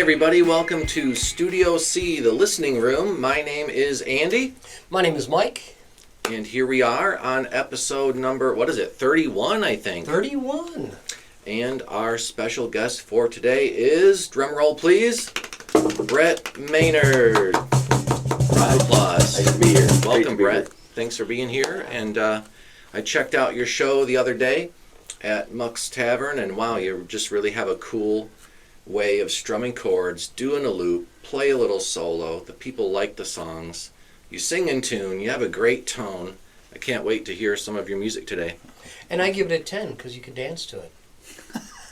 everybody. Welcome to Studio C, the listening room. My name is Andy. My name is Mike. And here we are on episode number, 31, I think. 31. And our special guest for today is, drumroll please, Brett Maynard. Round of applause. Nice to be here. Welcome, Brett. Thanks for being here. And I checked out your show the other day at Muck's Tavern, and wow, you just really have a cool way of strumming chords, doing a loop, play a little solo. The people like the songs. You sing in tune. You have a great tone. I can't wait to hear some of your music today. And I give it a 10 because you can dance to it.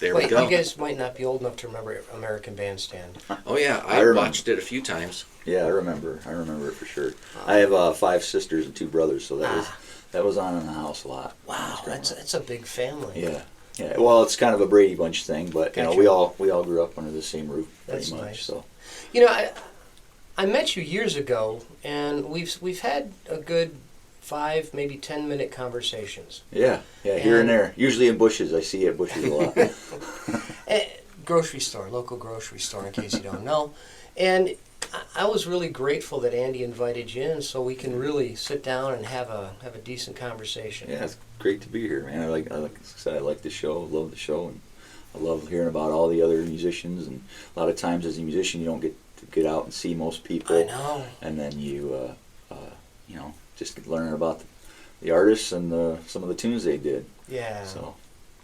There Wait, we go. You guys might not be old enough to remember American Bandstand. Oh yeah, I watched it a few times. Yeah, I remember it for sure. I have 5 sisters and 2 brothers, so that was on in the house a lot. Wow, that's a big family. Yeah. Yeah, well, it's kind of a Brady Bunch thing, but Gotcha. we all grew up under the same roof pretty That's much. nice. So You know, I met you years ago, and we've had a good 5, maybe 10-minute conversations. yeah, here and there. Usually in bushes. I see you at bushes a lot. Grocery store, local grocery store, in case you don't know. And I was really grateful that Andy invited you in, so we can really sit down and have a decent conversation. Yeah, it's great to be here, man. Like I said, I like the show, love the show, and I love hearing about all the other musicians. And a lot of times, as a musician, you don't get to get out and see most people. I know. And then you, just learning about the artists and some of the tunes they did. Yeah. So.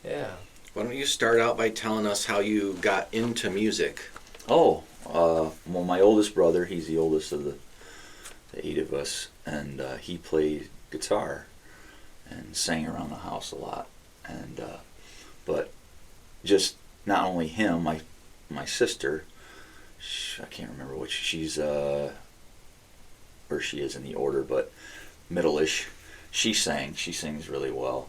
Yeah. Why don't you start out by telling us how you got into music? Oh, well, my oldest brother, he's the oldest of the 8 of us, and he played guitar and sang around the house a lot. And but just not only him, my sister, I can't remember which she's where she is in the order, but middle-ish. She sings really well.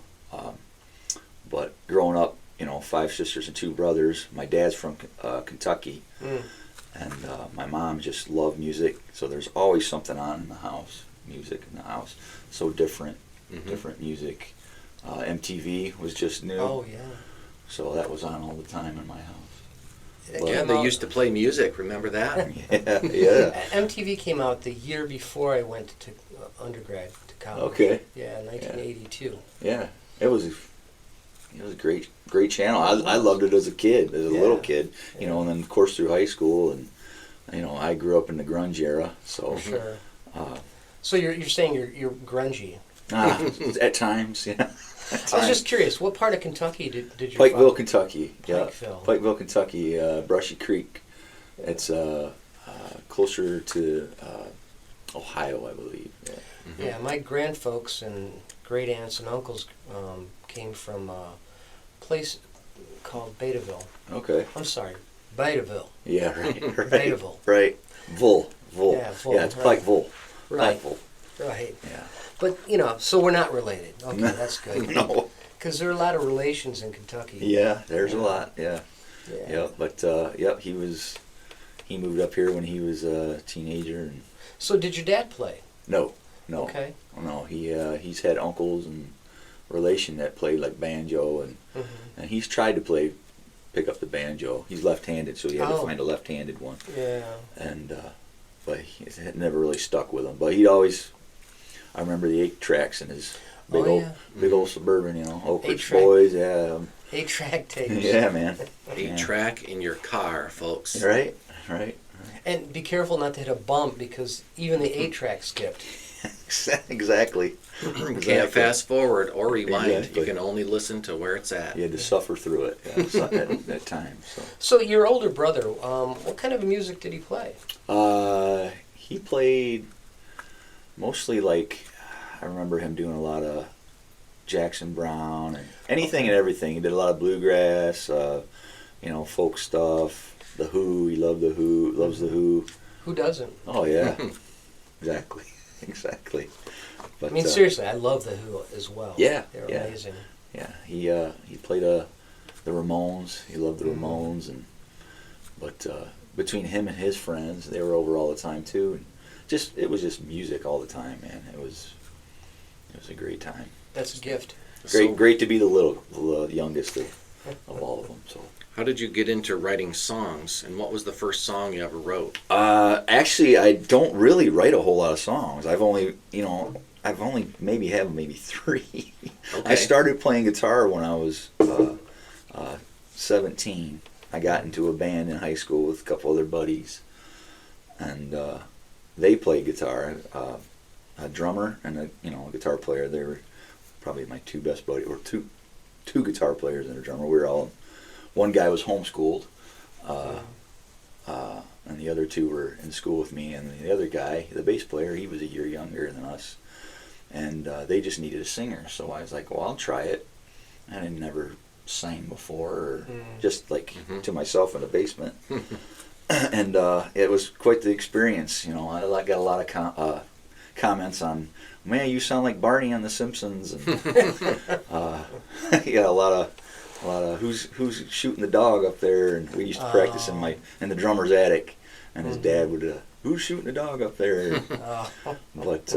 But growing up, 5 sisters and 2 brothers. My dad's from Kentucky. And my mom just loved music, so there's always something on in the house, music in the house. So different music. MTV was just new. Oh, yeah. So that was on all the time in my house. Yeah, they used to play music. Remember that? Yeah. MTV came out the year before I went to undergrad to college. Okay. Yeah, 1982. Yeah. It was a great channel. I loved it as a kid, as a little kid, and then of course through high school, and I grew up in the grunge era, so. Sure. So you're saying you're grungy. At times, yeah. I was just curious, what part of Kentucky did you Pikeville, follow? Kentucky. Yeah. Pikeville, Kentucky, Brushy Creek. It's closer to Ohio, I believe. Yeah. Yeah, my grandfolks and great aunts and uncles came from a place called Betaville. Okay. I'm sorry, Betaville. Yeah, right. Betaville. Right. Vull. Yeah, Vull, Yeah, it's right. Pikeville. Right. Pikeville. Right. Yeah. But, so we're not related. Okay, that's good. No. Because there are a lot of relations in Kentucky. Yeah, there's a lot. Yeah. Yeah. Yep. But he moved up here when he was a teenager, and So did your dad play? no. Okay. No, he's had uncles and relation that played like banjo, and and he's tried to pick up the banjo. He's left-handed, so he had to find a left-handed one. Yeah. And but it never really stuck with him. But I remember the 8 tracks in his big old Suburban, Oak Ridge 8-track. Boys, yeah. 8-track tapes. Yeah, man. 8-track in your car, folks. Right. And be careful not to hit a bump because even the 8-track skipped. Exactly. You can't fast forward or rewind. Exactly. You can only listen to where it's at. You had to suffer through it at times. So your older brother, what kind of music did he play? He played mostly I remember him doing a lot of Jackson Browne and anything and everything. He did a lot of bluegrass, folk stuff. The Who, he loved the Who, loves the Who. Who doesn't? Oh yeah, exactly. But, I mean, seriously, I love the Who as well. Yeah, They're yeah. amazing. Yeah, he played the Ramones. He loved the Ramones, but between him and his friends, they were over all the time too. And it was just music all the time, man. It was a great time. That's a gift. Great to be the youngest of of all of them. So. How did you get into writing songs, and what was the first song you ever wrote? Actually, I don't really write a whole lot of songs. I've only maybe 3. Okay. I started playing guitar when I was 17. I got into a band in high school with a couple other buddies, and they played guitar. A drummer and a guitar player. They were probably my 2 best buddies, or two guitar players and a drummer. We were all. One guy was homeschooled, and the other 2 were in school with me. And the other guy, the bass player, he was a year younger than us, and they just needed a singer. So I was like, well, I'll try it. I had never sang before, or just like to myself in the basement. And it was quite the experience. I got a lot of comments on, man, you sound like Barney on The Simpsons, and yeah, a lot of who's shooting the dog up there, and we used to practice in the drummer's attic, and his dad would who's shooting the dog up there, but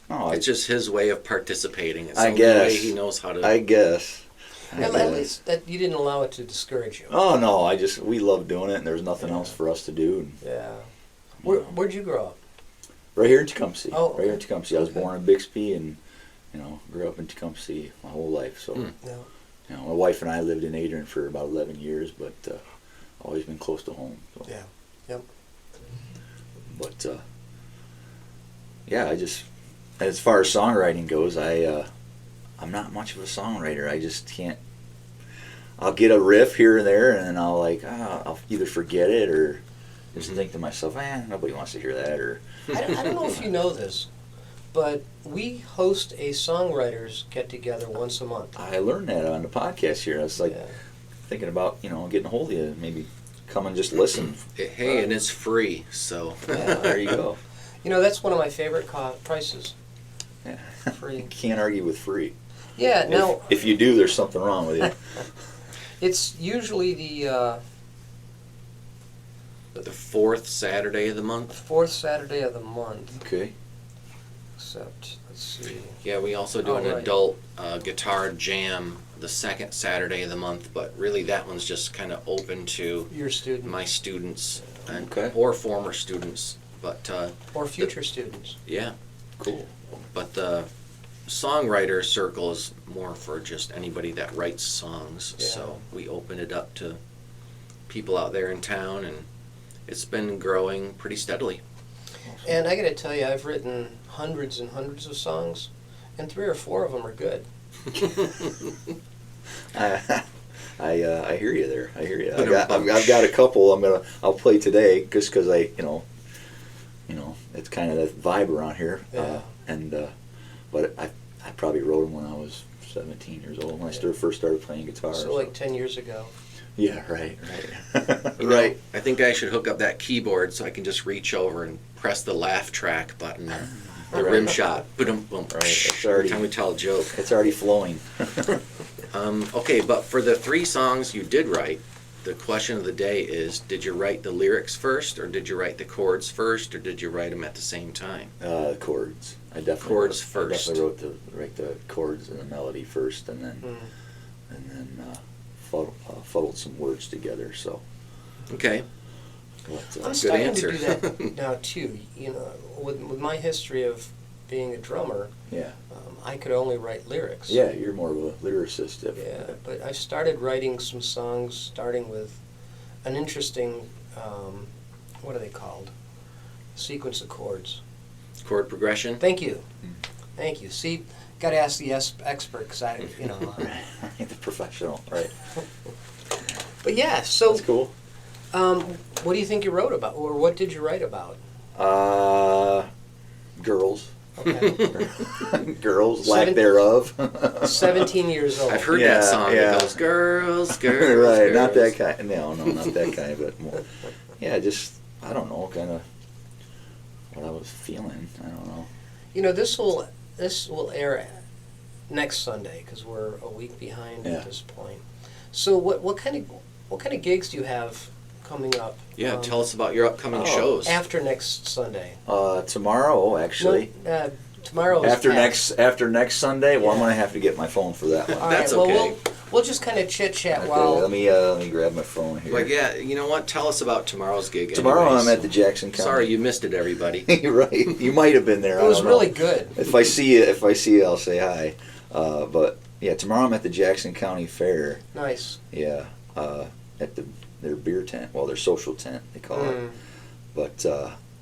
It's just his way of participating. It's the I only guess way he knows how to. I guess. At least that you didn't allow it to discourage you. Oh no, we loved doing it, and there was nothing else for us to do. And, Yeah. Where'd you grow up? right here in Tecumseh. Oh, Right here in Tecumseh. I was born in Bixby, and grew up in Tecumseh my whole life. So. No. My wife and I lived in Adrian for about 11 years, but always been close to home. So. Yeah. Yep. But yeah, I just, as far as songwriting goes, I'm not much of a songwriter. I just can't. I'll get a riff here and there, and then I'll either forget it or just think to myself, nobody wants to hear that. Or I don't know if you know this, but we host a songwriters get-together once a month. I learned that on the podcast here. I was thinking about getting a hold of you, maybe come and just listen. Hey, and it's free, so. Yeah. There you go. That's one of my favorite prices. Yeah. Free. Can't argue with free. Yeah. Now, If you do, there's something wrong with you. it's usually the The 4th Saturday of the month. 4th Saturday of the month. Okay. Except, let's see. Yeah, we also do an right. adult guitar jam the 2nd Saturday of the month, but really that one's just kind of open to Your student. my students and, Okay. or former students. But Or future students. yeah, Cool. but the songwriter circle is more for just anybody that writes songs. Yeah. So we open it up to people out there in town, and it's been growing pretty steadily. And I got to tell you, I've written hundreds and hundreds of songs, and 3 or 4 of them are good. I hear you there. I hear you. I've got a couple. I'll play today just because it's kind of that vibe around here. Yeah. But I probably wrote them when I was 17 years old when I first started playing guitar. So like 10 years ago. Yeah, right. You know, I think I should hook up that keyboard so I can just reach over and press the laugh track button, or the rim shot. Boom, boom. Right. It's Every already, time we tell a joke. it's already flowing. Okay, but for the 3 songs you did write, the question of the day is, did you write the lyrics first, or did you write the chords first, or did you write them at the same time? Chords. I definitely Chords I first. definitely write the chords and the melody first, and then fuddled some words together. So. Okay. But, I'm starting answer. to do that now too. With my history of being a drummer, yeah. I could only write lyrics. Yeah, you're more of a lyricist. Yeah, but I started writing some songs, starting with an interesting, what are they called? Sequence of chords. Chord progression? Thank you. Thank you. See, got to ask the expert because Right, the professional, right. But yeah, so That's cool. what do you think you wrote about, or what did you write about? Girls. Okay. Girls, lack thereof. 17 years old. I've heard Yeah, that song. yeah. It goes, girls, Right, girls. not that girls." kind. No, not that kind, but more. Yeah, just I don't know, kind of what I was feeling. I don't know. This will air next Sunday because we're a week behind Yeah. at this point. So what kind of gigs do you have coming up? Yeah, tell us about your upcoming shows. After next Sunday. Tomorrow, actually. Tomorrow is After packed. next Sunday, well, I'm Yeah. gonna have to get my phone for that one. All That's right, well, okay. we'll just kind of chit chat Okay, while. let me grab my phone here. But yeah, you know what? Tell us about tomorrow's gig. Tomorrow anyways. I'm at the Jackson County. Sorry you missed it, everybody. You're right. You might have been there. It was I don't really know. good. If I see you, I'll say hi. But yeah, tomorrow I'm at the Jackson County Fair. Nice. Yeah, at their beer tent. Well, their social tent they call it. But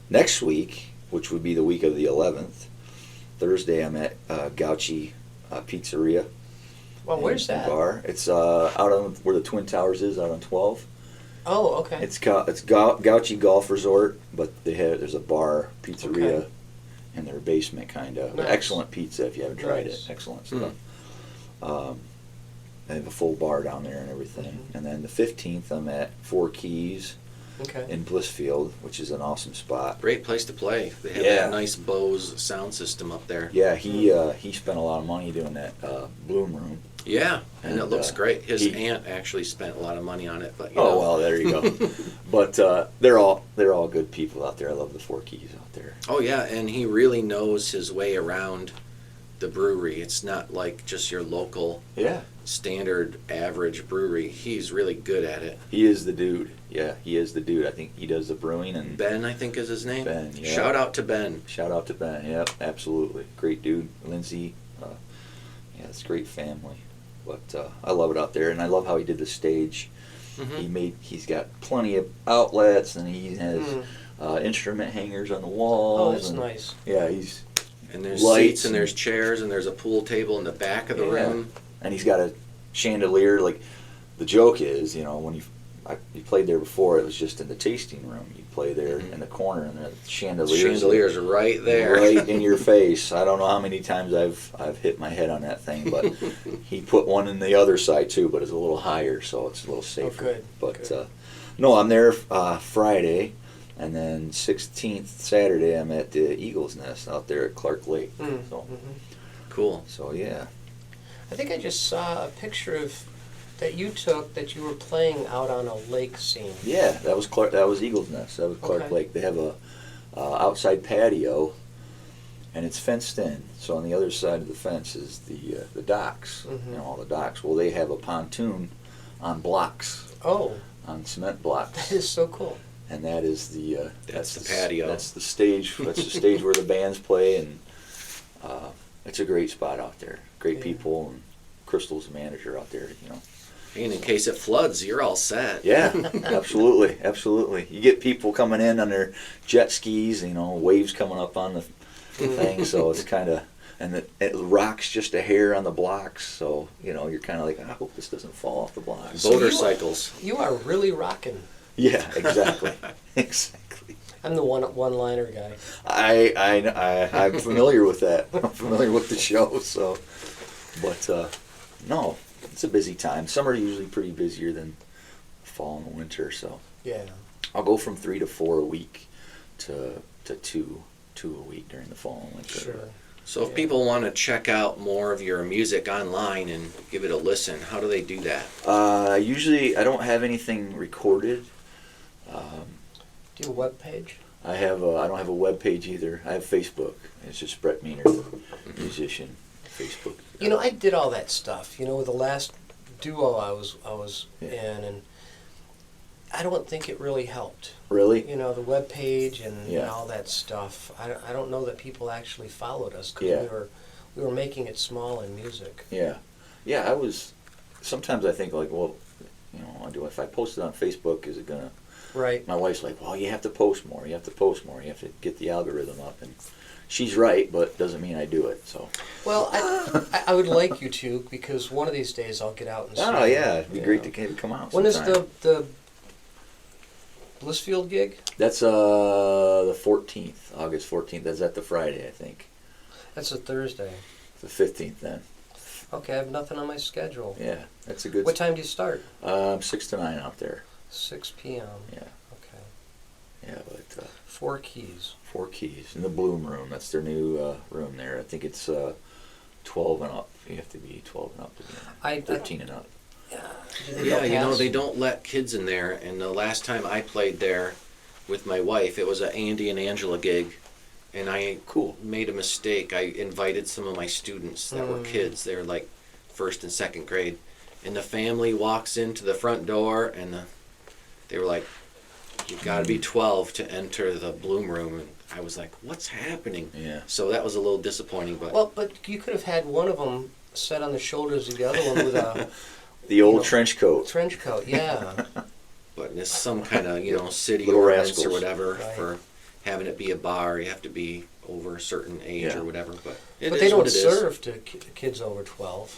next week, which would be the week of the 11th, Thursday, I'm at Gauchi Pizzeria. Well, where's that? Bar. It's out on where the Twin Towers is, out on 12. Oh, okay. It's Gauchi Golf Resort, but there's a bar, pizzeria, Okay. in their basement, kind of. Nice. Excellent pizza if you haven't tried Nice. it. Excellent stuff. They have a full bar down there and everything. And then the 15th, I'm at Four Keys Okay. in Blissfield, which is an awesome spot. Great place to play. They have Yeah. that nice Bose sound system up there. Yeah, he spent a lot of money doing that Bloom Room. Yeah, and it And, looks great. His he- aunt actually spent a lot of money on it, but Oh well, there you go. But they're all good people out there. I love the Four Keys out there. Oh yeah, and he really knows his way around the brewery. It's not like just your local Yeah, standard average brewery. He's really good at it. he is the dude. Yeah, he is the dude. I think he does the brewing and Ben, I think is his name. Ben, yeah. Shout out to Ben. shout out to Ben. Yep, absolutely, great dude. Lindsay, yeah, it's a great family. But I love it out there, and I love how he did the stage. Mhm. He's got plenty of outlets, and he has Mm. instrument hangers on the walls. Oh, that's and, nice. Yeah, he's And there's Lights seats and there's chairs and there's a pool table in the back of the Yeah. room. and he's got a chandelier. Like the joke is, when you played there before, it was just in the tasting room. You play there Mhm. in the corner, and the The chandeliers, chandelier's right there. right in your face. I don't know how many times I've hit my head on that thing, but he put one in the other side too, but it's a little higher, so it's a little safer. good, But good. no, I'm there Friday, and then 16th Saturday I'm at the Eagle's Nest out there at Clark Lake. Mm. So, Cool. so yeah. I think I just saw a picture of that you took that you were playing out on a lake scene. Yeah, that was Eagle's Nest. That was Clark Okay. Lake. They have a outside patio, and it's fenced in. So on the other side of the fence is the docks. Mhm. All the docks. Well, they have a pontoon on blocks, Oh, on cement that blocks, is so cool. and that is That's the patio. That's the stage. That's the stage where the bands play, and it's a great spot out there. Great Yeah. people, and Crystal's the manager out there. And in case it floods, you're all set. Yeah, absolutely, absolutely. You get people coming in on their jet skis, waves coming up on the thing, so it's kind of, and it rocks just a hair on the blocks, so you're kind of like, I hope this doesn't fall off the blocks. So Boater you are- cycles. You are really rocking. Yeah, exactly, exactly. I'm the one-liner guy. I'm familiar with that. I'm familiar with the show, so, but no, it's a busy time. Summer usually pretty busier than fall and winter, so. Yeah. I'll go from 3 to 4 a week to two a week during the fall and winter. Sure. So if Yeah. people want to check out more of your music online and give it a listen, how do they do that? Usually I don't have anything recorded. Do you have a web page? I don't have a web page either. I have Facebook. It's just Brett Maynard, musician, Facebook. I did all that stuff. With the last duo I was Yeah. in, and I don't think it really helped. Really? The web page and Yeah. all that stuff. I don't know that people actually followed us because Yeah. we were making it small in music. Yeah. Yeah, I was, sometimes I think like, well, if I post it on Facebook, is it going to, Right. my wife's like, well, you have to post more, you have to post more, you have to get the algorithm up, and she's right, but doesn't mean I do it, so. Well, I would like you to, because one of these days I'll get out and see. Oh, you, yeah, it'd be you great know. to come out When is sometime. the Blissfield gig? That's the 14th, August 14th. That's at the Friday, I think. That's a Thursday. The 15th then. Okay, I have nothing on my schedule. Yeah, that's a good. What time do you start? 6 to 9 out there. 6 p.m. Yeah, Okay. yeah, but 4 Keys. Four Keys in the Bloom Room. That's their new room there. I think it's 12 and up. You have to be 12 and up to be in. 13 and up. Do they Yeah, go past? they don't let kids in there. And the last time I played there with my wife, it was an Andy and Angela gig. And I made a mistake. I invited some of my students that were kids. They were like first and second grade. and the family walks into the front door, and they were like, "You've got to be 12 to enter the Bloom Room." And I was like, "What's happening?" Yeah. So that was a little disappointing, but Well, but you could have had one of them set on the shoulders of the other one with a The old trench coat. trench coat. Yeah. but it's some kind of city Little ordinance or rascals. whatever Right. for having it be a bar. You have to be over a certain age Yeah. or whatever. But it But is they don't what it is. serve to kids over 12.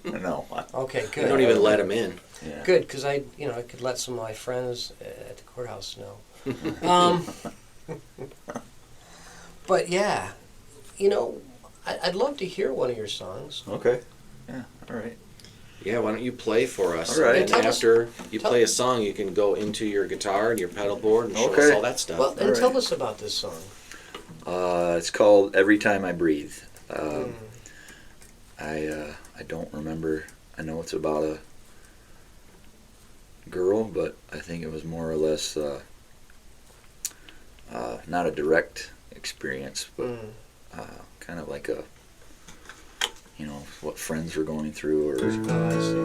No. Okay, They good. don't even let them in. Yeah. Good, because I could let some of my friends at the courthouse know. But yeah, I'd love to hear one of your songs. Okay. Yeah. All right. Yeah, why don't you play for us? All right. And Tell us- after you tell- play a song, you can go into your guitar and your pedal board and show us Okay. all that stuff. Well, then All tell right. us about this song. It's called "Every Time I Breathe." Mm. I don't remember. I know it's about a girl, but I think it was more or less not a direct experience, but Mm. kind of like a what friends were going through, or Oh, I see.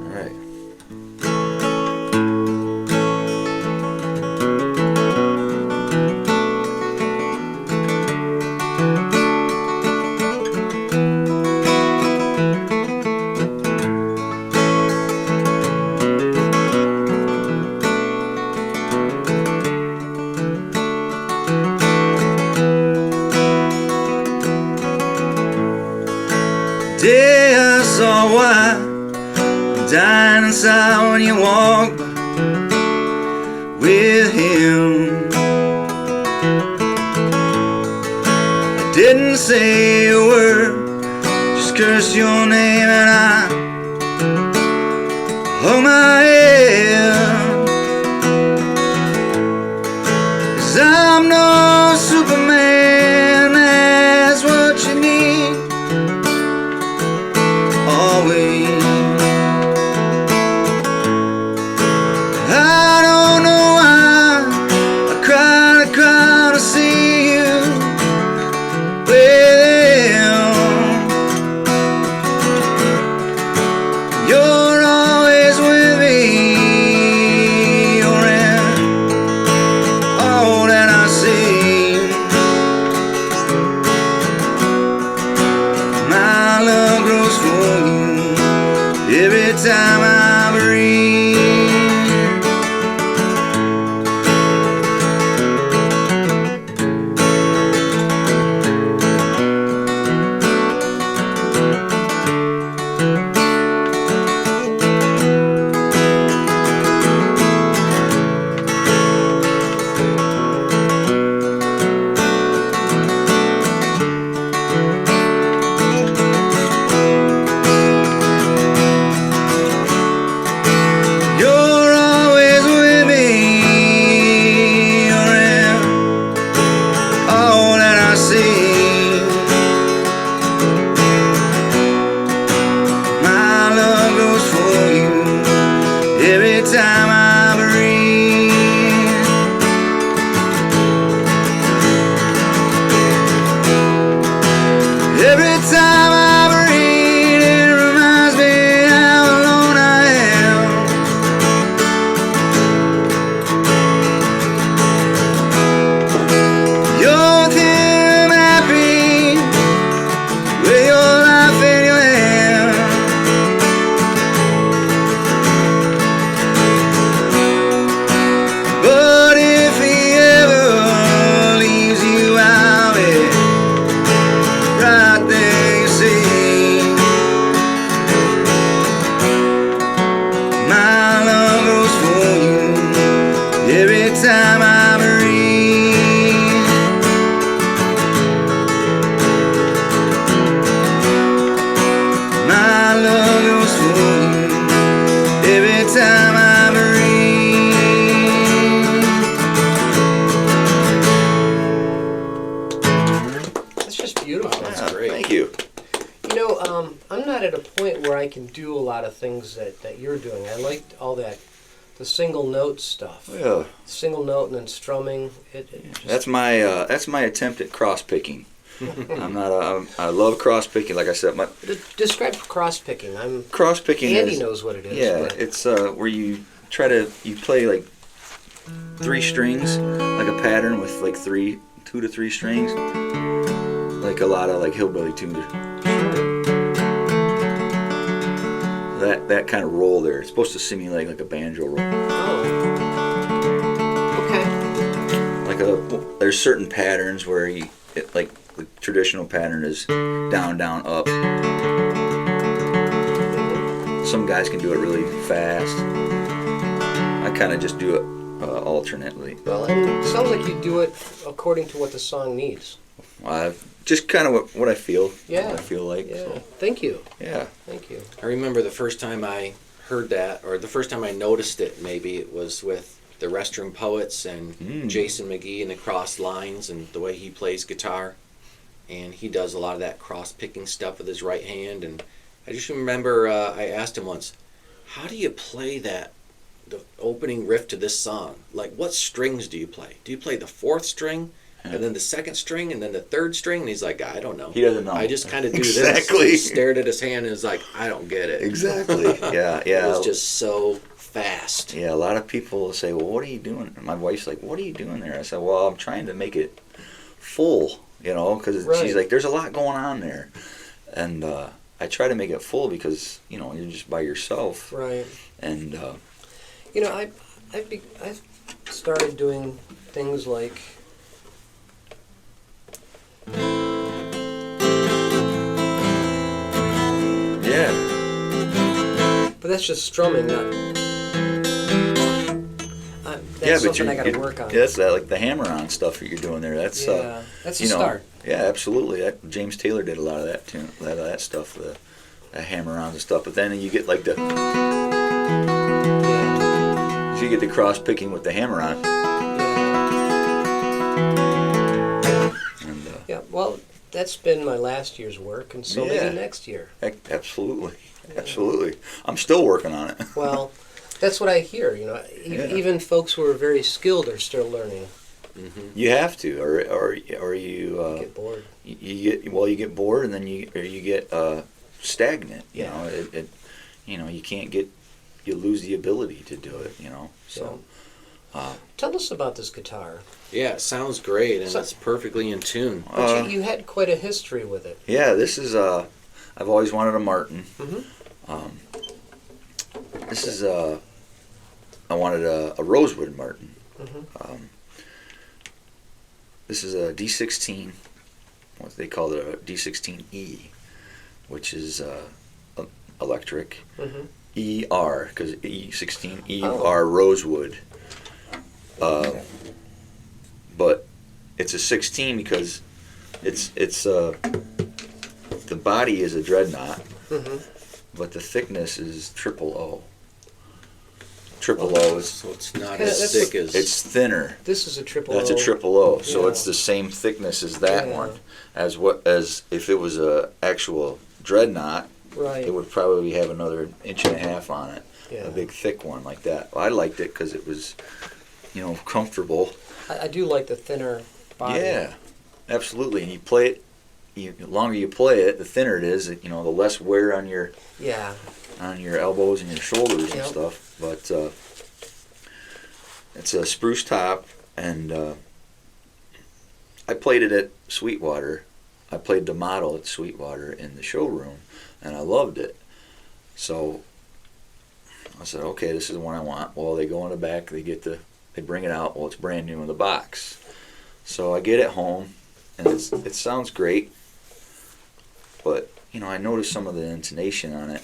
all right. Day I saw why dying inside when you walk with him. I didn't say a word, just cursed your name, and I hung my head. 'Cause I'm no Superman, that's what you need. Always. I don't know why I cried to see you with him. You're always with me. You're in all that I see. My love grows for you every time I breathe. You're always with me. You're in all that I see. My love goes for you every time I breathe. Every time I breathe, it reminds me how alone I am. You're with him happy with your life in your hand. But if he ever leaves you, I'll be right there, you see. My love goes for you every time I breathe. My love goes for you every time I breathe. That's just beautiful. That's great. Thank you. I'm not at a point where I can do a lot of things that you're doing. I liked all that, the single note stuff. Yeah, Single note and then strumming. It just, that's my attempt at cross picking. I'm not I love cross picking. Like I said, my Describe cross picking. cross picking Andy is, knows what it is. yeah, but it's where you play like 3 strings, like a pattern with like 2 to 3 strings, like a lot of like hillbilly tunes. That kind of roll there. It's supposed to simulate like a banjo roll. Oh. Okay. There's certain patterns where like the traditional pattern is down, down, up. Some guys can do it really fast. I kind of just do it alternately. Well, and it sounds like you do it according to what the song needs. Just kind of what I feel. Yeah. What I feel like. Yeah. So, Thank you. yeah. Thank you. I remember the first time I heard that, or the first time I noticed it, maybe it was with the Restroom Poets and Jason McGee and the Cross Lines and the way he plays guitar. And he does a lot of that cross-picking stuff with his right hand. And I just remember I asked him once, how do you play the opening riff to this song? Like, what strings do you play? Do you play the 4th string, and then the 2nd string, and then the 3rd string? And he's like, I don't know. He doesn't know. I just kind of do Exactly. this. He stared at his hand and was like, I don't get it. Exactly. Yeah. It was just so fast. Yeah, a lot of people say, well, what are you doing? And my wife's like, what are you doing there? I said, well, I'm trying to make it full, because Right. she's like, there's a lot going on there. And I try to make it full because, you're just by yourself. Right. And, I've started doing things like yeah. but that's just strumming, not. That's something I got to work on. Yeah, that's like the hammer-on stuff that you're doing there. That's that's a start. Yeah, absolutely. James Taylor did a lot of that too. A lot of that stuff, the hammer-ons and stuff. But then you get like you get the cross picking with the hammer-on. And, Yeah. Well, that's been my last year's work, and so Yeah. maybe next year. Absolutely, absolutely. I'm still working on it. Well, that's what I hear. Yeah. Even folks who are very skilled are still learning. You have to, or you Get bored. you get bored, and then you get stagnant. Yeah. You can't you lose the ability to do it. So. Tell us about this guitar. Yeah, it sounds great, and So- it's perfectly in tune. But you had quite a history with it. Yeah, this is I've always wanted a Martin. Mhm. This is I wanted a Rosewood Martin. Mhm. This is a D16. What they call it, a D16E, which is electric. Mhm. ER, because E16 Oh. ER Rosewood. But it's a 16 because it's the body is a dreadnought, Mhm. but the thickness is triple O. Triple O is So it's not Yeah, as that's thick as... it's thinner. This is a triple. That's a O. triple O, so Yeah. it's the same thickness as that Yeah. one. As if it was a actual dreadnought, Right. it would probably have another 1.5 inches on it. Yeah. A big thick one like that. I liked it because it was, comfortable. I do like the thinner body. Yeah, absolutely. And you play it. The longer you play it, the thinner it is. The less wear on your Yeah. elbows and your shoulders and Yep. stuff. But it's a spruce top, and I played it at Sweetwater. I played the model at Sweetwater in the showroom, and I loved it. So I said, okay, this is the one I want. Well, they go in the back, they bring it out. Well, it's brand new in the box. So I get it home, and it sounds great, but I noticed some of the intonation on it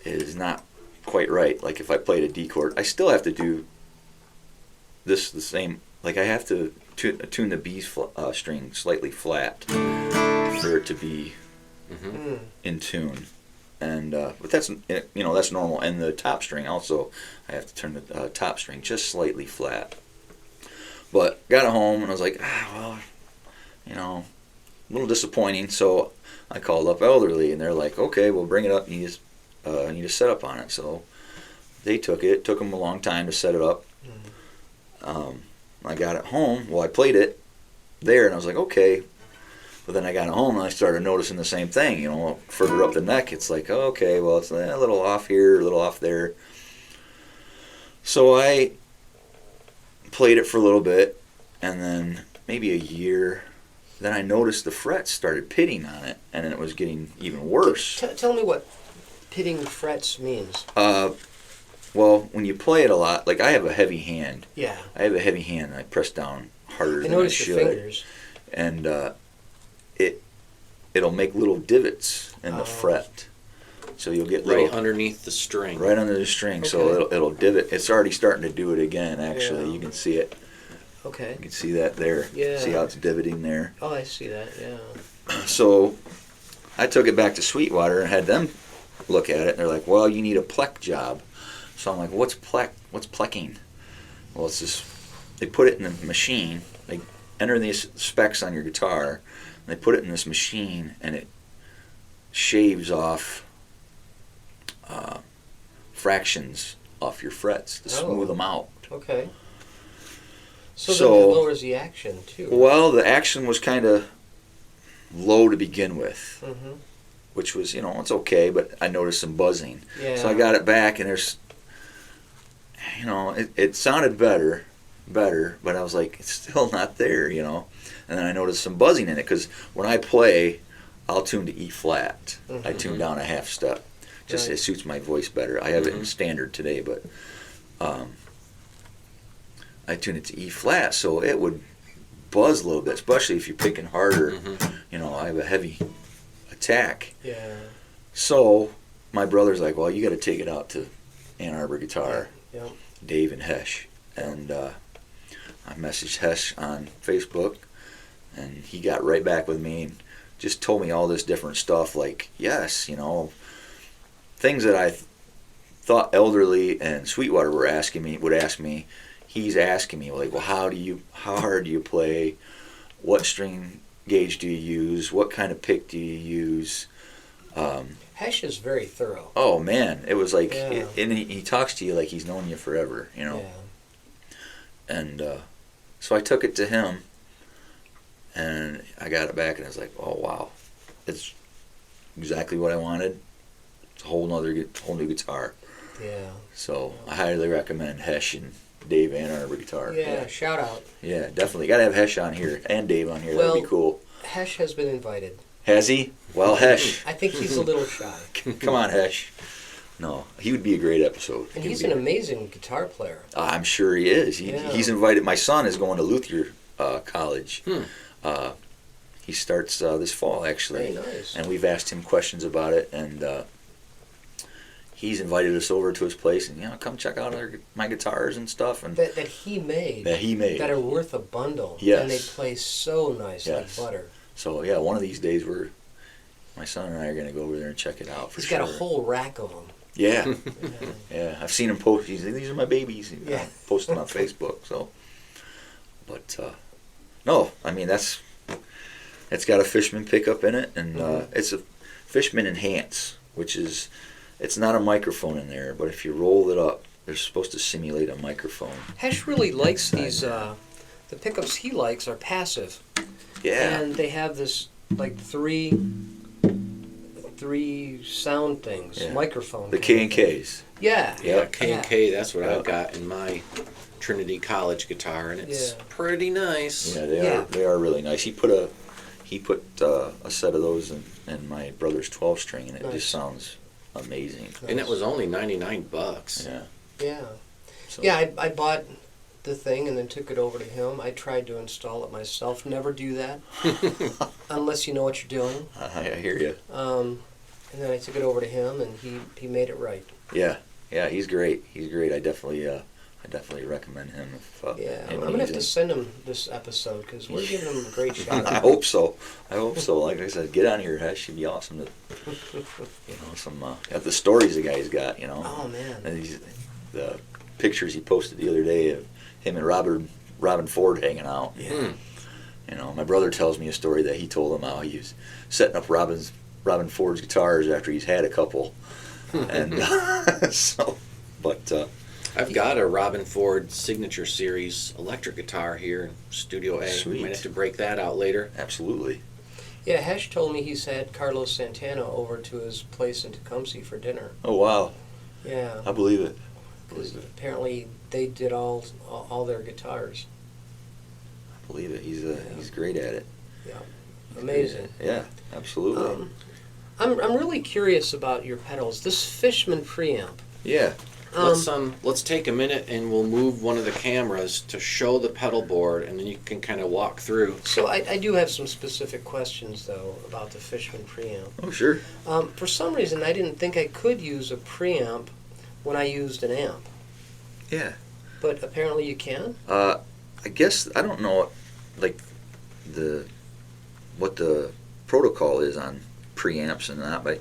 is not quite right. Like if I played a D chord, I still have to do this the same. Like I have to tune the B string slightly flat for it to be Mm. in tune. And but that's that's normal. And the top string also, I have to turn the top string just slightly flat. But got it home and I was like, a little disappointing. So I called up Elderly and they're like, okay, we'll bring it up. You just need a setup on it. So they took it. It took them a long time to set it up. I got it home. Well, I played it there, and I was like, okay. But then I got home and I started noticing the same thing. You know, further up the neck, it's like, oh, okay, well, it's a little off here, a little off there. So I played it for a little bit, and then maybe a year. Then I noticed the frets started pitting on it, and then it was getting even worse. Tell me what pitting frets means. Well, when you play it a lot, like I have a heavy hand. Yeah. I have a heavy hand, and I press down harder than I notice should. your fingers. And it'll make little divots in the fret, so you'll get Right little, underneath the string. right under the string. Okay. So it'll divot. It's already starting to do it again. Actually, Yeah. you can see it. Okay. You can see that there. Yeah. See how it's divoting there. Oh, I see that. Yeah. So I took it back to Sweetwater and had them look at it, and they're like, "Well, you need a plec job." So I'm like, "What's plec? What's plecking?" Well, it's just they put it in the machine. They enter these specs on your guitar. And they put it in this machine, and it shaves off fractions off your frets to smooth them out. Okay. So So- then it lowers the action too. Well, the action was kind of low to begin with, Mm-hmm. which was, it's okay, but I noticed some buzzing. Yeah. So I got it back, and there's, it sounded better, but I was like, it's still not there, And then I noticed some buzzing in it, because when I play, I'll tune to E flat. I tune down a half step. Just Right. it suits my voice better. I have it in standard today, but I tune it to E flat, so it would buzz a little bit, especially if you're picking harder. I have a heavy attack. Yeah. So my brother's like, well, you got to take it out to Ann Arbor Guitar, Yeah. Dave and Hesh. And I messaged Hesh on Facebook, and he got right back with me and just told me all this different stuff, like, yes, things that I thought Elderly and Sweetwater would ask me, he's asking me, like, well, how hard do you play? What string gauge do you use? What kind of pick do you use? Hesh is very thorough. Oh man, it was like, Yeah. and he talks to you like he's known you forever, Yeah. And so I took it to him, and I got it back, and I was like, oh wow, it's exactly what I wanted. It's a whole new guitar. Yeah. So I highly recommend Hesh and Dave Ann Arbor Guitar. Yeah. Shout out. Yeah, definitely. Got to have Hesh on here and Dave on here. Well- That'd be cool. Hesh has been invited. Has he? Well, Hesh, I think he's a little shy. come on, Hesh. No, he would be a great episode. And He'd he's be- an amazing guitar player. I'm sure he is. Yeah. He's invited. My son is going to Luther College. He starts this fall, actually. Very nice. And we've asked him questions about it, and he's invited us over to his place, and come check out my guitars and stuff, and That he made. that he made. That are worth a bundle. Yes. And they play so nice Yes. like butter. So yeah, one of these days my son and I are going to go over there and check it out for He's sure. got a whole rack of them. Yeah, yeah. I've seen him post. He's like, these are my babies. Yeah. Post them on Facebook. So, but no, I mean it's got a Fishman pickup in it, and it's a Fishman Enhance, which is it's not a microphone in there, but if you roll it up, they're supposed to simulate a microphone. Hesh really likes Inside these. The pickups he likes are passive. Yeah. And they have this like three sound things, Yeah. microphone. The kind of thing. K&Ks. Yeah. Yeah, K&K, that's what Yeah. I've got in my Trinity College guitar, and it's Yeah. pretty nice. Yeah, they Yeah. are. They are really nice. He put a set of those in my brother's 12 string, and it Nice. just sounds amazing. And it was only $99. Yeah. Yeah. So, Yeah, I bought the thing and then took it over to him. I tried to install it myself. Never do that unless you know what you're doing. I hear you. And then I took it over to him, and he made it right. Yeah, yeah, he's great. He's great. I definitely recommend him. If, Yeah, I'm anyone gonna have to needs send him this episode because we're giving him a great him. shout I out. hope so. Like I said, get on here, Hesh. It'd be awesome to, some the stories the guy's got. Oh man. And the pictures he posted the other day of him and Robin Ford hanging out. Yeah. My brother tells me a story that he told him how he was setting up Robin Ford's guitars after he's had a couple, and so, but I've got a Robin Ford Signature Series electric guitar here in Studio A. Sweet. Might have to break that out later. Absolutely. Yeah, Hesh told me he's had Carlos Santana over to his place in Tecumseh for dinner. Oh wow, Yeah, I believe it. because apparently they did all their guitars. I believe it. He's great at it. Yeah, amazing. Yeah, absolutely. I'm really curious about your pedals. This Fishman preamp. Yeah. Let's take a minute and we'll move one of the cameras to show the pedal board, and then you can kind of walk through. So I do have some specific questions though about the Fishman preamp. Oh sure. For some reason, I didn't think I could use a preamp when I used an amp, Yeah. but apparently you can. I guess I don't know, like what the protocol is on preamps and that, but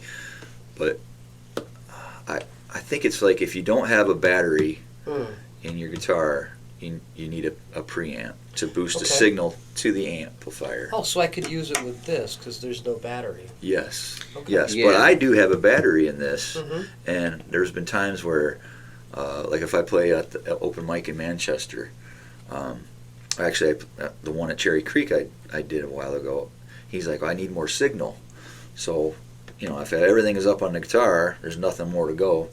I think it's like if you don't have a battery in your guitar, you need a preamp to boost the Okay. signal to the amplifier. Oh, so I could use it with this because there's no battery. Yes, Okay. yes, Yeah. but I do have a battery in this, Mhm. and there's been times where, like if I play at the open mic in Manchester, actually the one at Cherry Creek I did a while ago, he's like, I need more signal, so if everything is up on the guitar, there's nothing more to go.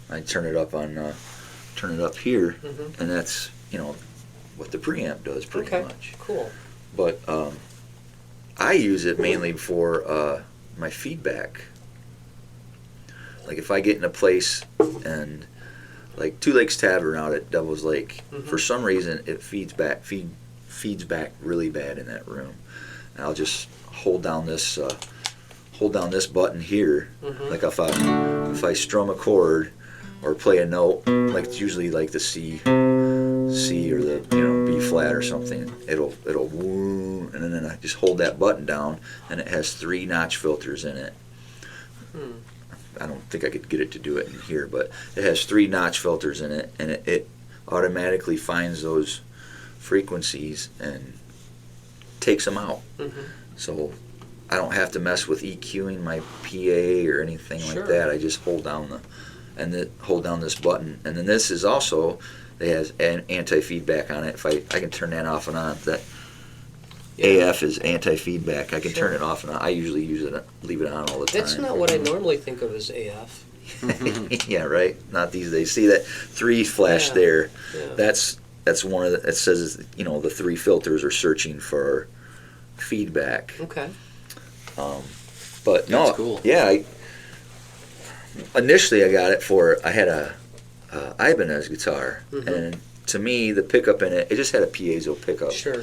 I turn it up here, Mhm. and that's what the preamp does pretty Okay. much. Cool. But I use it mainly for my feedback. Like if I get in a place and like Two Lakes Tavern out at Devil's Lake, Mhm. for some reason it feeds back really bad in that room. And I'll just hold down this button here. Mhm. Like if I strum a chord or play a note, like it's usually like the C or the B flat or something, it'll woo, and then I just hold that button down, and it has 3 notch filters in it. Hmm. I don't think I could get it to do it in here, but it has 3 notch filters in it, and it automatically finds those frequencies and takes them out. Mhm. So I don't have to mess with EQing my PA or anything Sure. like that. I just hold down this button, and then this is also, it has an anti-feedback on it. If I can turn that off and on. That AF is anti-feedback. I can turn Sure. it off and on. I usually leave it on all the time. That's not what I normally think of as AF. Yeah, right. Not these days. See that 3 flash Yeah. there? Yeah. That's one of the. It says the 3 filters are searching for feedback. Okay. But no, That's cool. yeah. Initially, I got it I had a Ibanez guitar, Mhm. and to me, the pickup in it just had a piezo pickup, Sure.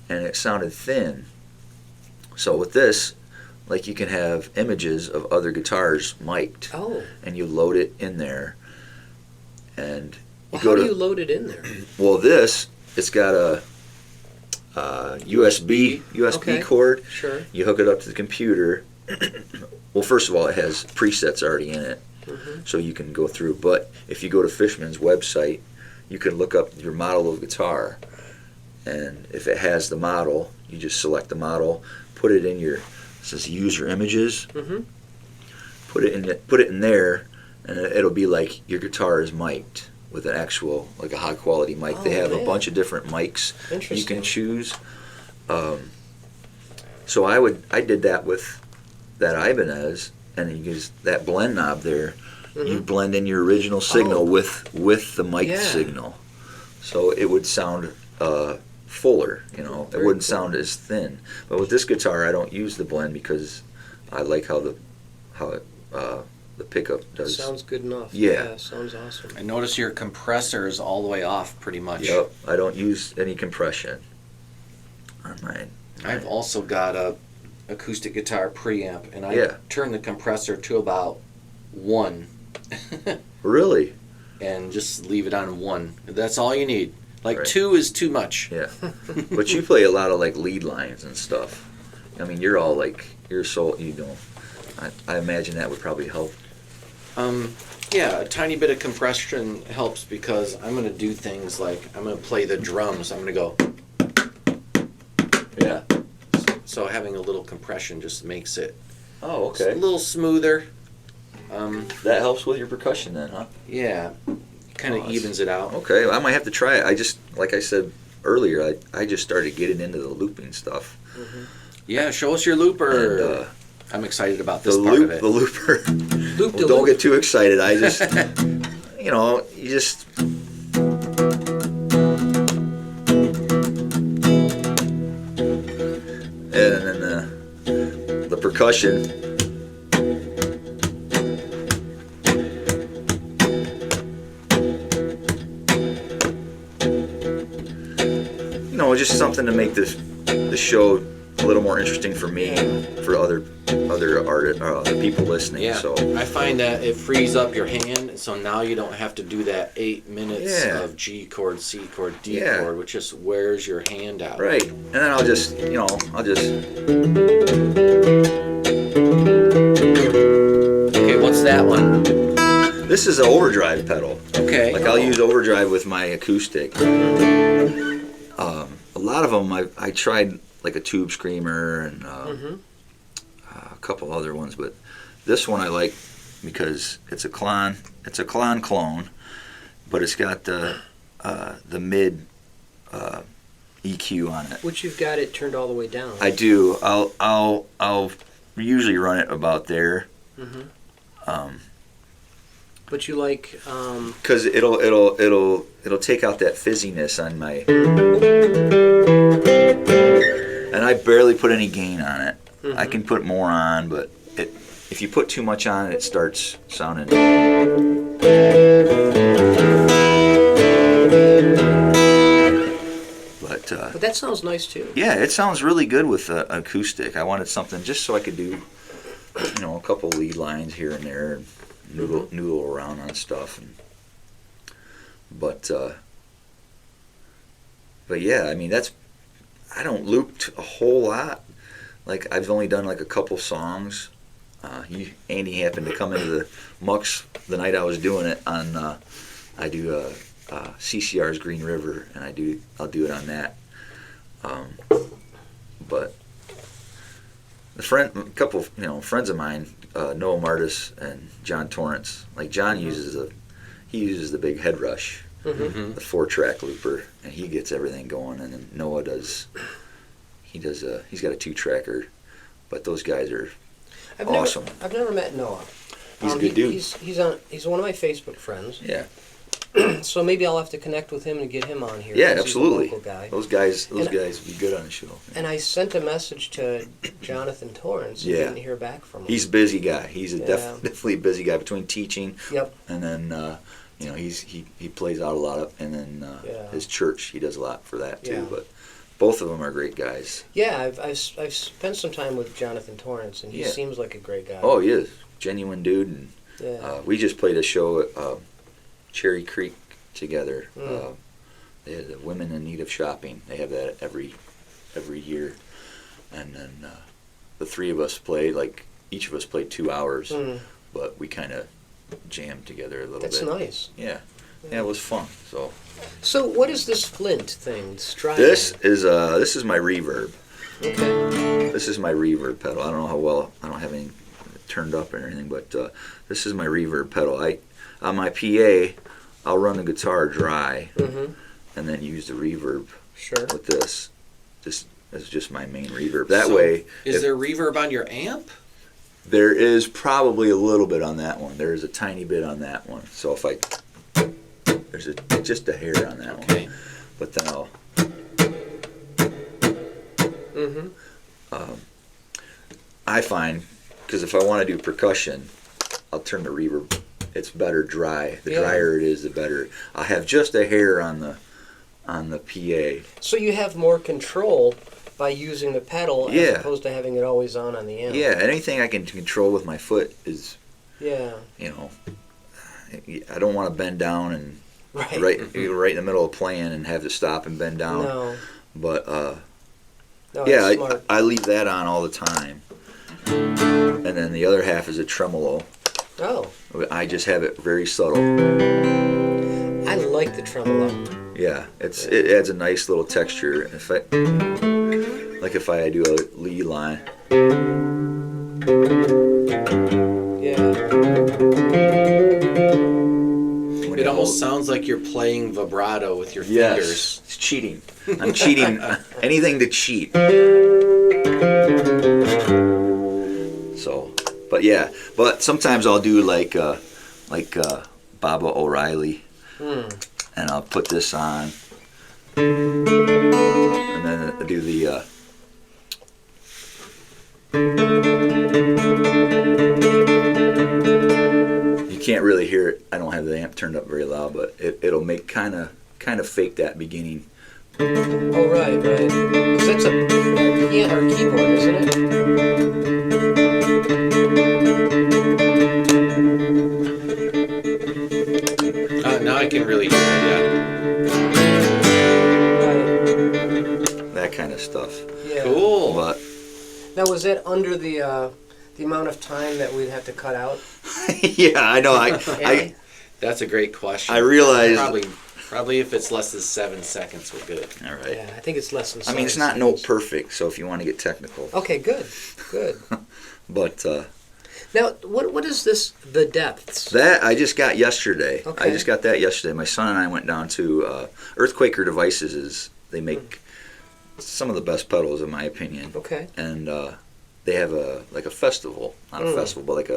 and it sounded thin. So with this, like you can have images of other guitars mic'd, Oh. and you load it in there, and Well, go how to do you load it in there? well, it's got a USB Okay. cord. Sure. You hook it up to the computer. Well, first of all, it has presets already in it, Mhm. so you can go through. But if you go to Fishman's website, you can look up your model of guitar, and if it has the model, you just select the model, put it in it says user images, Mhm. put it in there, and it'll be like your guitar is mic'd with an actual, like a high quality mic. Oh, They have a man. bunch of different mics you Interesting. can choose. So I did that with that Ibanez, and you use that blend knob there. You Mhm. blend in your original signal Oh. with the mic Yeah. signal, so it would sound fuller. It Very wouldn't cool. sound as thin. But with this guitar, I don't use the blend because I like how the pickup does. Sounds good enough. Yeah. Sounds awesome. I notice your compressor is all the way off pretty much. Yep, I don't use any compression on mine. I've also got a acoustic guitar preamp, and I Yeah. turn the compressor to about 1 Really? and just leave it on 1. That's all you need. Like Right. 2 is too much. Yeah. But you play a lot of like lead lines and stuff. I mean, you're all like I imagine that would probably help. Yeah, a tiny bit of compression helps because I'm going to do things like I'm going to play the drums. I'm going to go. Yeah. So having a little compression just makes it Oh, a little smoother. That helps with your percussion then, huh? Yeah, kind of evens it out. Okay, I might have to try it. I just, like I said earlier, I just started getting into the looping stuff. Mm-hmm. Yeah, show us your looper. And, I'm excited about this part of it. The looper. Loop Well, don't get too excited. I just, you know, you just. And then the percussion. You know, just something to make the show a little more interesting for me, for other artists, other people listening. Yeah, So I find that it frees up your hand, so now you don't have to do that 8 minutes of G chord, C chord, D chord, which just wears your hand out. right, and then I'll just, you know, Okay, what's that one? This is an overdrive pedal. Okay. Like I'll use overdrive with my acoustic. A lot of them I tried, like a Tube Screamer and a couple other ones, but this one I like because it's a clone clone, but it's got the mid EQ on it. Which you've got it turned all the way down. I do. I'll usually run it about there. But you like Because it'll take out that fizziness on my, and I barely put any gain on it. I can put more on, but if you put too much on it, it starts sounding. But that sounds nice too. yeah, it sounds really good with an acoustic. I wanted something just so I could do, you know, a couple lead lines here and there, and noodle around on stuff. But yeah, I mean, I don't loop a whole lot. Like, I've only done like a couple songs. Andy happened to come into the Mucks the night I was doing it on. I do CCR's Green River, and I'll do it on that. But a couple friends of mine, Noah Martis and John Torrance. Like, John uses the big head rush, the 4-track looper, and he gets everything going. And then Noah he's got a 2-tracker, but those guys are awesome. I've never met Noah. He's a good dude. He's one of my Facebook friends. Yeah. So maybe I'll have to connect with him and get him on here. Yeah, 'cause absolutely. He's a local guy. Those guys would be good on the show. And I sent a message to Jonathan Torrance and didn't hear back from him. He's a busy guy. He's definitely a busy guy between teaching. Yep. And then he plays out a lot of, and then his church, he does a lot for that too. Yeah. But both of them are great guys. Yeah, I've spent some time with Jonathan Torrance, and he seems like a great guy. Oh, he is. Genuine dude. And we just played a show at Cherry Creek together. They had the Women in Need of Shopping. They have that every year. And then the three of us played, like, each of us played 2 hours, but we kind of jammed together a little bit. That's nice. Yeah, it was fun. So what is this Flint thing? This is my reverb. Okay. This is my reverb pedal. I don't know how well, I don't have any turned up or anything, but this is my reverb pedal. On my PA, I'll run the guitar dry, and then use the reverb with this. This is just my main reverb. That way, is there reverb on your amp? There is probably a little bit on that one. There's a tiny bit on that one. So if there's just a hair on that one. But then I'll. I find, because if I want to do percussion, I'll turn the reverb. It's better dry. The drier it is, the better. I'll have just a hair on the PA. So you have more control by using the pedal as opposed to having it always on the amp. Yeah, anything I can control with my foot is. I don't want to bend down and right in the middle of playing and have to stop and bend down. No. But that's smart. I leave that on all the time. And then the other half is a tremolo. Oh. I just have it very subtle. I like the tremolo. Yeah, it adds a nice little texture. If I do a lead line. It almost sounds like you're playing vibrato with your yes, fingers. it's cheating. I'm cheating. Anything to cheat. So, but yeah, but sometimes I'll do like Baba O'Reilly, and I'll put this on, and then I do the. You can't really hear it. I don't have the amp turned up very loud, but it'll make kind of fake that beginning. Oh, right. Because that's a piano or keyboard, isn't it? Now I can really hear it, Right. That kind of stuff. yeah. Yeah. Cool. But Now, was that under the amount of time that we'd have to cut out? yeah, I know. Andy? That's a great question. I realize. Probably if it's less than 7 seconds, we're good. All right. Yeah, I think it's less than I mean, it's 7 not note seconds. perfect, so if you want to get technical. Okay, good. But Now, what is this, the depths? that I just got yesterday. Okay. I just got that yesterday. My son and I went down to Earthquaker Devices. They make some of the best pedals, in my opinion. Okay. And they have a festival, not a festival, but Like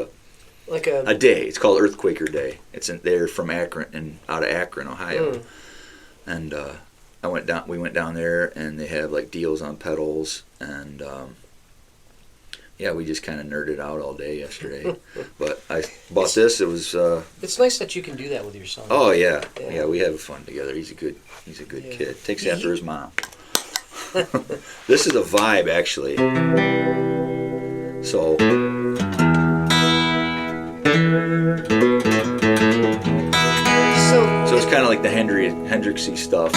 a... a day. It's called Earthquaker Day. They're from Akron and out of Akron, Ohio. And we went down there, and they have like deals on pedals, and yeah, we just kind of nerded out all day yesterday. But I bought this. It was It's nice that you can do that with your son. oh yeah. Yeah. Yeah, we have fun together. He's a good Yeah. kid. Takes after his mom. This is a vibe, actually. So So it's kind of like the Hendrixy stuff.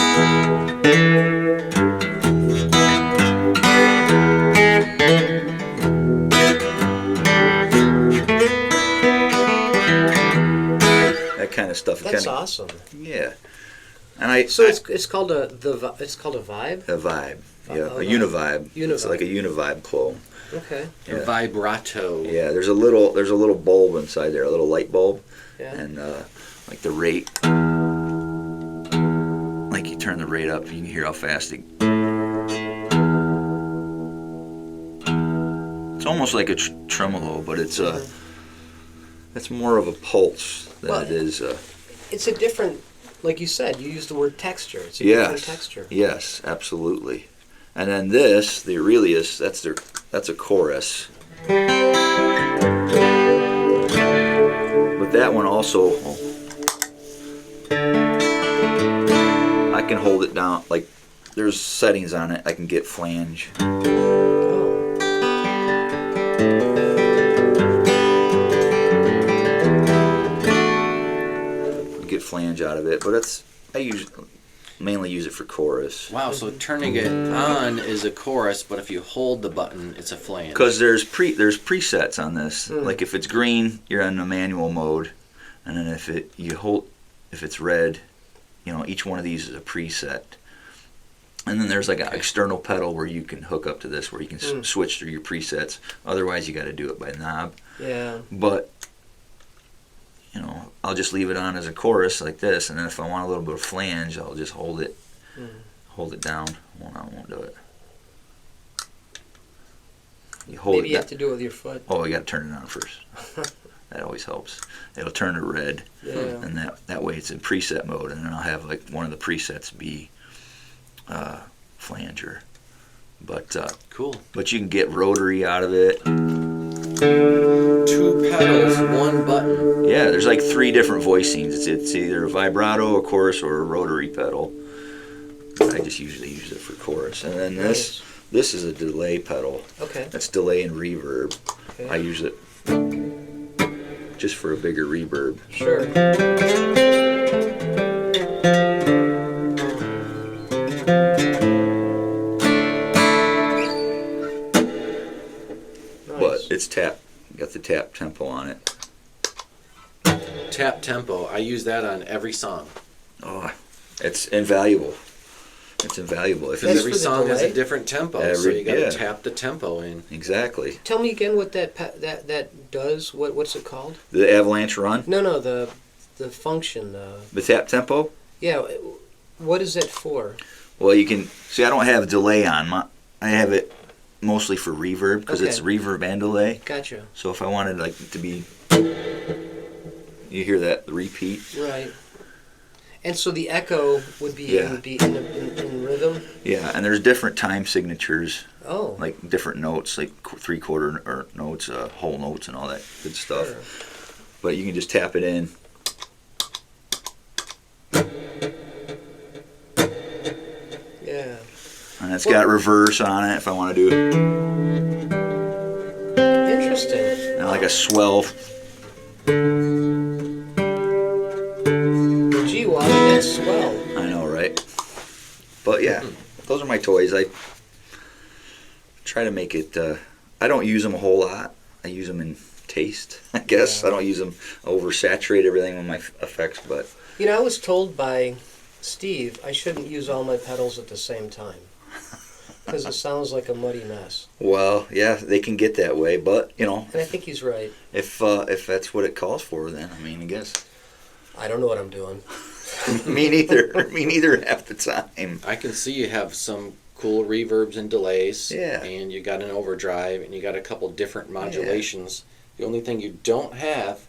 That kind of stuff. that's awesome. Yeah. And So it's called a vibe. a vibe. Yeah, Oh, a univibe. It's Univibe. like a univibe clone. Okay. Yeah. Vibrato. Yeah, there's a little bulb inside there, a little light bulb, Yeah. and like the rate, like you turn the rate up, you can hear how fast it. It's almost like a tremolo, but it's more of a pulse than Well, it is. It's a different, like you said, you used the word texture. It's a different texture. Yes, absolutely. And then this, the Aurelius, that's a chorus. But that one also, I can hold it down, like there's settings on it. I can get flange. Oh. Get flange out of it, but I mainly use it for chorus. Wow, so turning it on is a chorus, but if you hold the button, it's a flange. Because there's presets on this. Like if it's green, you're in the manual mode, and then if it's red, each one of these is a preset. And then there's like an external pedal where you can hook up to this, where you can switch through your presets. Otherwise, you got to do it by knob. Yeah. But I'll just leave it on as a chorus like this, and then if I want a little bit of flange, I'll just hold it down. Well, I won't do it. You hold Maybe it you have to do it with your foot. Oh, you got to turn it on first. That always helps. It'll turn to red, Yeah. and that way it's in preset mode, and then I'll have like one of the presets be flanger. But cool. But you can get rotary out of it. 2 pedals, 1 button. Yeah, there's like 3 different voicings. It's either a vibrato, a chorus, or a rotary pedal. I just usually use it for chorus. And then this is a delay pedal. Okay. That's delay and reverb. Okay. I use it just for a bigger reverb. Sure. But it's got the tap tempo on it. Tap tempo. I use that on every song. Oh, it's invaluable. It's invaluable. If Because That's every for the song has a delay? different tempo, so you got to tap the tempo in. Exactly. Tell me again what that does. What's it called? The avalanche run. No, the the function? The tap tempo. Yeah, what is it for? Well, you can see I don't have delay on my. I have it mostly for reverb because it's Okay. reverb and delay. Gotcha. So if I wanted like to be, you hear that repeat. Right. And so the echo would be Yeah. in rhythm. Yeah, and there's different time signatures, Oh. like different notes, like 3/4 or notes, whole notes, and all that good stuff. Sure. But you can just tap it in. Yeah. And it's got reverse on it if I want to do it. Interesting. And like a swell. Gee, well, I mean, that's swell. I know, right? But yeah, those are my toys. I try to make it. I don't use them a whole lot. I use them in taste, I guess. Yeah. I don't use them oversaturate everything with my effects, but You know, I was told by Steve I shouldn't use all my pedals at the same time because it sounds like a muddy mess. well, yeah, they can get that way. But you know, And I think he's right. if that's what it calls for, then I mean, I guess. I don't know what I'm doing. Me neither. Me neither half the time. I can see you have some cool reverbs and delays. Yeah. And you got an overdrive, and you got a couple different modulations. The only thing you don't have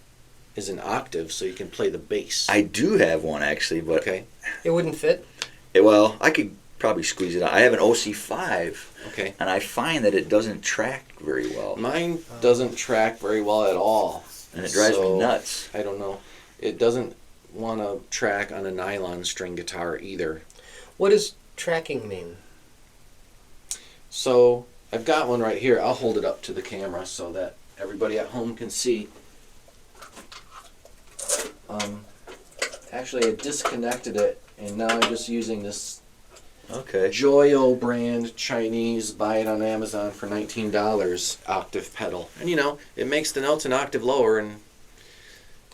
is an octave, so you can play the bass. I do have one actually, but Okay. It wouldn't fit? well, I could probably squeeze it out. I have an OC5, Okay. and I find that it doesn't track very well, Mine doesn't track very well at all. and it drives So, me nuts. I don't know. It doesn't want to track on a nylon string guitar either. What does tracking mean? So I've got one right here. I'll hold it up to the camera so that everybody at home can see. Actually, I disconnected it, and now I'm just using this Okay. Joyo brand Chinese, buy it on Amazon for $19 octave pedal. And you know, it makes the notes an octave lower, and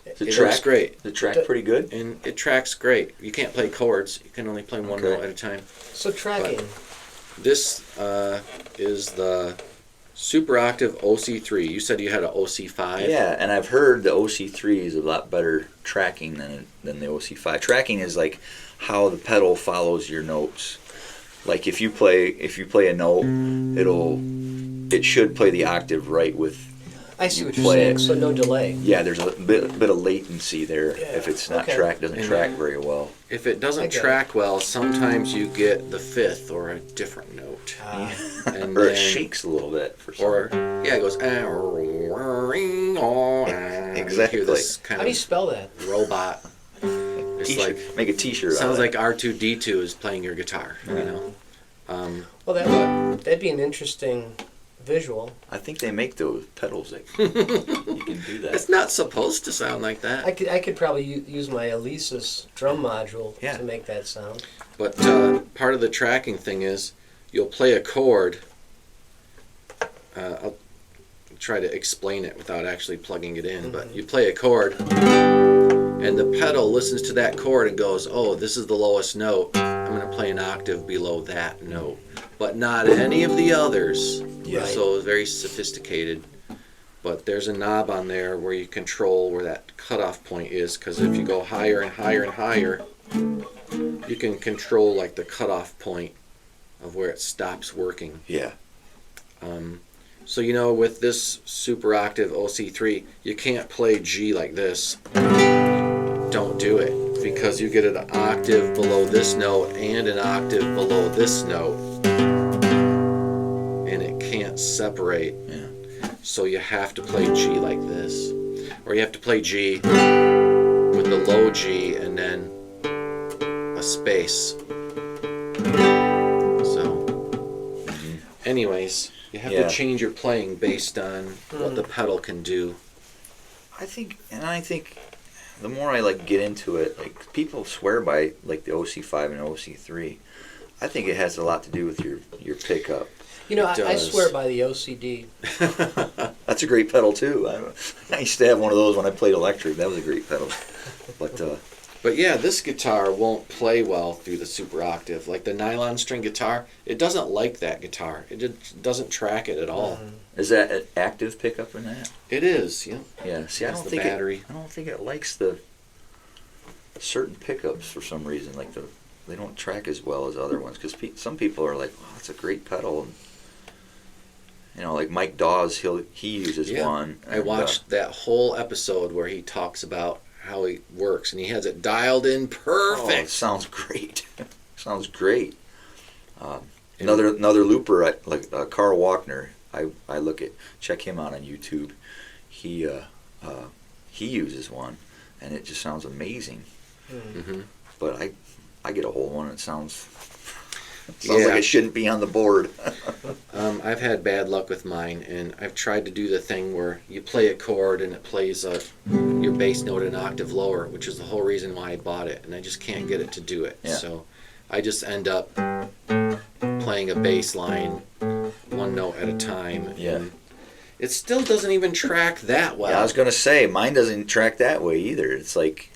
The it track works great. The track pretty good. And it tracks great. You can't play chords. You can only play one Okay. note at a time. So tracking. This is the Super Octave OC3. You said you had an OC5. Yeah, and I've heard the OC3 is a lot better tracking than the OC5. Tracking is like how the pedal follows your notes. Like if you play a note, it should play the octave right with. I see what You you're play saying. it. So no delay. Yeah, there's a bit of latency there Yeah, if it's not okay. doesn't And track very well. If it I doesn't get track well, sometimes you get the fifth or a different note. And Or it then- shakes a little bit for some. Or, yeah, it goes. Exactly. You hear this kind How do you of spell that? robot. It's T-shirt. like, Make a T-shirt. sounds out of like R2D2 is playing your guitar, you know? Well, that'd be an interesting visual. I think they make those pedals that you can do It's that. not supposed to sound like that. I could probably use my Alesis drum module Yeah. to make that sound. But part of the tracking thing is you'll play a chord. I'll try to explain it without actually plugging it in. But you play a chord, and the pedal listens to that chord and goes, oh, this is the lowest note. I'm going to play an octave below that note. But not any of the others. Yeah. So it's very sophisticated. But there's a knob on there where you control where that cutoff point is. Because if you go higher and higher and higher, you can control like the cutoff point of where it stops working. Yeah. So you know, with this Super Octave OC3, you can't play G like this. Don't do it, because you get an octave below this note and an octave below this note, and it can't separate. Yeah. So you have to play G like this, or you have to play G with the low G and then a space. So, anyways, you have Yeah. to change your playing based on what the pedal can do. I think the more I like get into it, like people swear by like the OC5 and OC3. I think it has a lot to do with your pickup. You know, It I does. swear by the OCD. That's a great pedal too. I used to have one of those when I played electric. That was a great pedal. But Yeah, this guitar won't play well through the Super Octave. Like the nylon string guitar, it doesn't like that guitar. It just doesn't track it at all. is that an active pickup in that? It is, yeah. Yeah. See, I That's don't the think battery. I don't think it likes the certain pickups for some reason, like they don't track as well as other ones, because some people are like, "Wow, that's a great pedal." And, like Mike Dawes, he uses one. I watched that whole episode where he talks about how he works, and he has it dialed in perfect. Oh, it sounds great. Sounds great. Another looper, like Carl Walkner. I check him out on YouTube. He uses one, and it just sounds amazing. Mm-hmm. But I get a whole one, and it sounds like it shouldn't be on the board. I've had bad luck with mine, and I've tried to do the thing where you play a chord and it plays your bass note an octave lower, which is the whole reason why I bought it, and I just can't get it to do it. Yeah. So I just end up playing a bass line one note at a time. Yeah. And it still doesn't even track that well. Yeah, I was going to say, mine doesn't track that way either. It's like,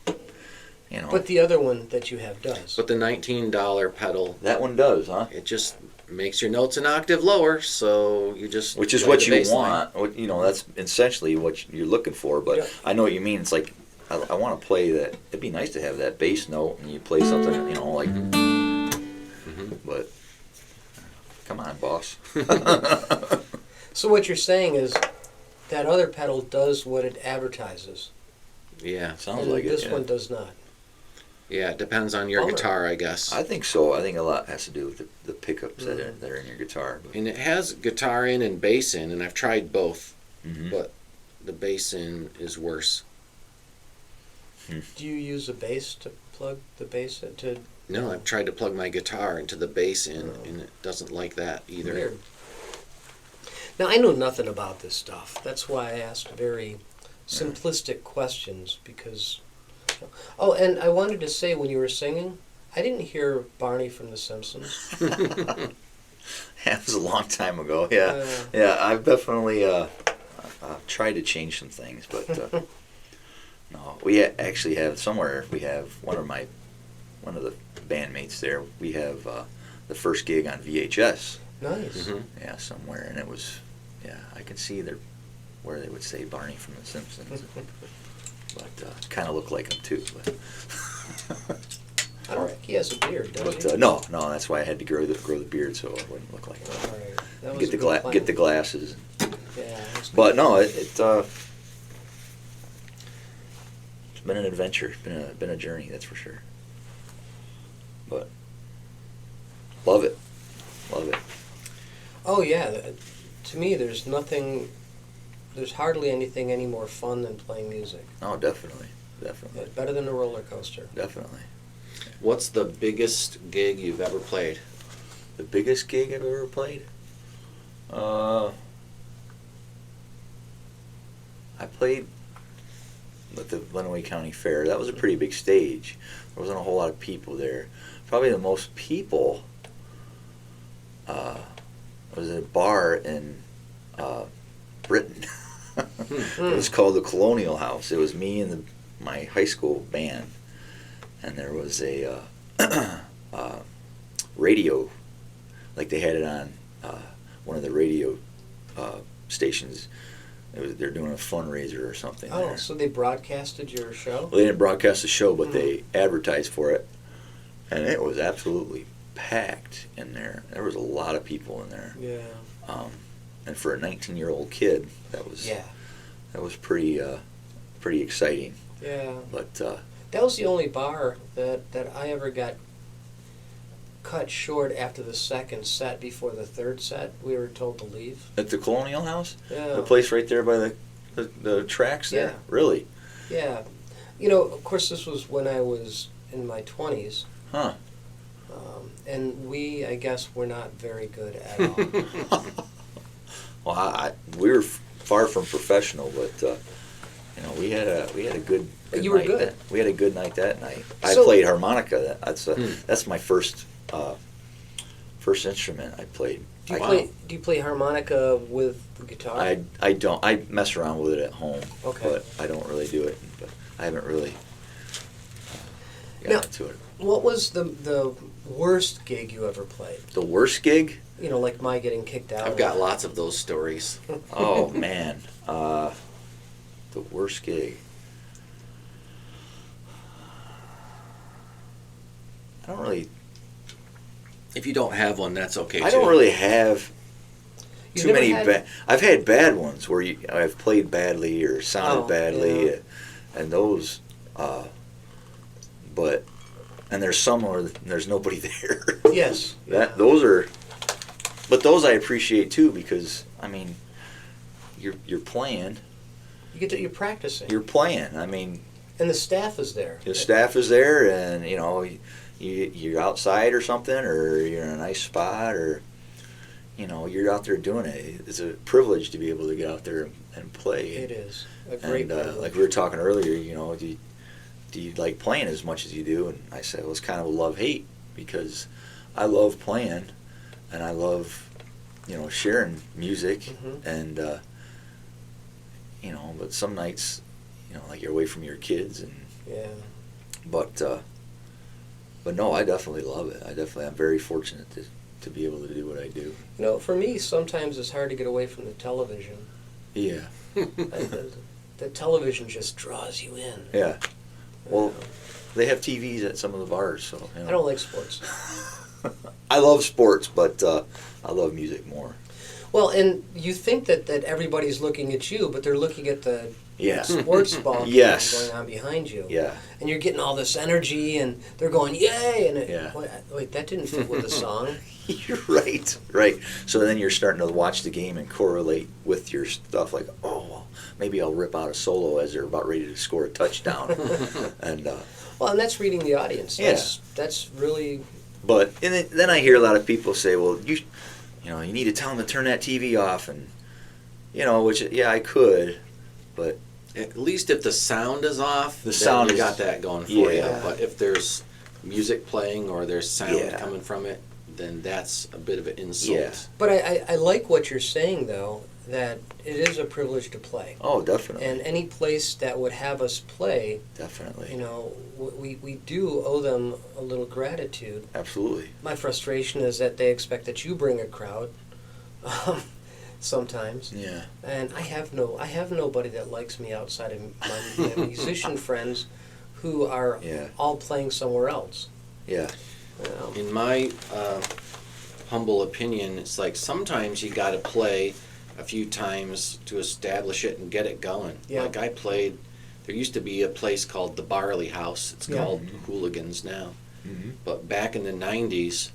But the other one that you have does. But the $19 pedal, that one does, huh? it just makes your notes an octave lower, so you just Which is play what the you bass line. want. That's essentially what you're looking for. But Yeah. I know what you mean. It's like, I want to play that. It'd be nice to have that bass note, and you play something, like. Mm-hmm. But come on, boss. So what you're saying is that other pedal does what it advertises. Yeah, Sounds and like this it. Yeah. one does not. yeah, it depends on your Bummer. guitar, I guess. I think so. I think a lot has to do with the pickups that are in your guitar. But, And it has guitar in and bass in, and I've tried both, Mhm. but the bass in is worse. Do you use a bass to plug the bass into? No, I've tried to plug my guitar into the bass in, Oh. and it doesn't like that either. Weird. Now, I know nothing about this stuff. That's why I asked very simplistic questions, because... Oh, and I wanted to say, when you were singing, I didn't hear Barney from The Simpsons. That was a long time ago. Yeah, yeah. I've definitely tried to change some things, but no. We actually have somewhere. We have one of the bandmates there. We have the first gig on VHS. Nice. Mhm. Yeah, somewhere, and it was. Yeah, I could see where they would say Barney from The Simpsons, but kind of looked like him too. But I don't think he has a beard, does he? But no, that's why I had to grow the beard so I wouldn't look like him. All right. That was Get a the good plan. get the glasses. Yeah. That's good. But no, it's been an adventure. It's been a journey, that's for sure. But love it. Oh yeah. To me, there's hardly anything any more fun than playing music. Oh, definitely. Better than a roller coaster. Definitely. What's the biggest gig you've ever played? The biggest gig I've ever played? I played at the Lenawee County Fair. That was a pretty big stage. There wasn't a whole lot of people there. Probably the most people was at a bar in Britain. It was called the Colonial House. It was me and my high school band, and there was a radio, like they had it on one of the radio stations. They're doing a fundraiser or something. Oh, there. so they broadcasted your show? Well, they didn't broadcast the show, but they advertised for it, and it was absolutely packed in there. There was a lot of people in there. Yeah. And for a 19-year-old kid, that was pretty exciting. Yeah. But That was the only bar that I ever got cut short after the second set. Before the third set, we were told to leave. at the Colonial House, Yeah. the place right there by the tracks there, Yeah. really, Yeah. Of course, this was when I was in my 20s. huh? And I guess, were not very good at all. Well, we were far from professional, but we had a good. You were night good. We had a good night that night. I So- played harmonica. That's my first instrument I played. Do you, Wow. do you play harmonica with the guitar? I don't. I mess around with it at home, Okay. but I don't really do it. But I haven't really Now- got into it. What was the worst gig you ever played? The worst gig? Like my getting kicked out. I've got lots of those stories. Oh man, the worst gig. don't really. If you don't have one, that's okay too. I don't really have You've too never many had- bad. I've had bad ones where I've played badly or sounded Oh, badly, yeah. and those. But and there's some where there's nobody there. Yes. That those are, but those I appreciate too because I mean, you're playing. You're practicing. You're playing. I mean, And the staff is there. the staff is there, and you're outside or something, or you're in a nice spot, or you're out there doing it. It's a privilege to be able to get out there and play. It is a great And privilege. like we were talking earlier, do you like playing as much as you do? And I said, well, it's kind of a love-hate because I love playing and I love, sharing music Mhm. and, but some nights, like you're away from your kids Yeah. but no, I definitely love it. I'm very fortunate to be able to do what I do. For me, sometimes it's hard to get away from the television. Yeah. The television just draws you in. Yeah. Well, they have TVs at some of the bars, so. I don't like sports. I love sports, but I love music more. Well, and you think that everybody's looking at you, but they're looking at the Yeah. sports ball game Yes. going on behind you. Yeah. And you're getting all this energy, and they're going, yay! And Yeah. wait, that didn't fit with the song. You're right. Right. So then you're starting to watch the game and correlate with your stuff. Like, oh, well, maybe I'll rip out a solo as they're about ready to score a touchdown. And Well, and that's reading the audience. Yeah. That's really. but then I hear a lot of people say, well, you need to tell them to turn that TV off, and which I could, but At least if the sound is off, The then sound you is- got that going for yeah. you. But if there's music playing or there's sound Yeah. coming from it, then that's a bit of an insult. Yeah. But I like what you're saying, though, that it is a privilege to play. oh, definitely, And any place that would have us play, definitely, we do owe them a little gratitude. absolutely, My frustration is that they expect that you bring a crowd, sometimes, yeah, and I have nobody that likes me outside of my musician friends, who are Yeah. all playing somewhere else. yeah, In my humble opinion, it's like sometimes you got to play a few times to establish it and get it going. Yeah. Like I played, there used to be a place called the Barley House. It's Yeah. called Hooligans now. mm-hmm. But back in the 90s,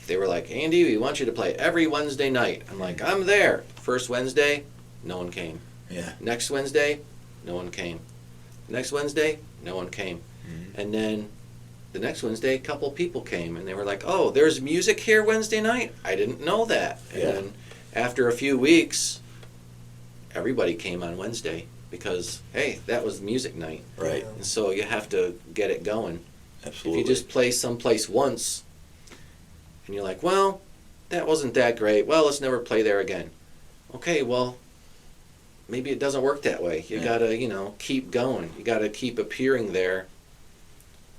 they were like, Andy, we want you to play every Wednesday night. I'm like, I'm there. First Wednesday, no one came. yeah, Next Wednesday, no one came. Next Wednesday, no one came. mm-hmm. And then the next Wednesday, a couple people came and they were like, oh, there's music here Wednesday night? I didn't know that. And Yeah. then after a few weeks, everybody came on Wednesday because, hey, that was music night. right, And so you have to get it going. absolutely, If you just play someplace once and you're like, well, that wasn't that great. Well, let's never play there again. Okay, well, maybe it doesn't work that way. You Yeah. gotta, keep going. You gotta keep appearing there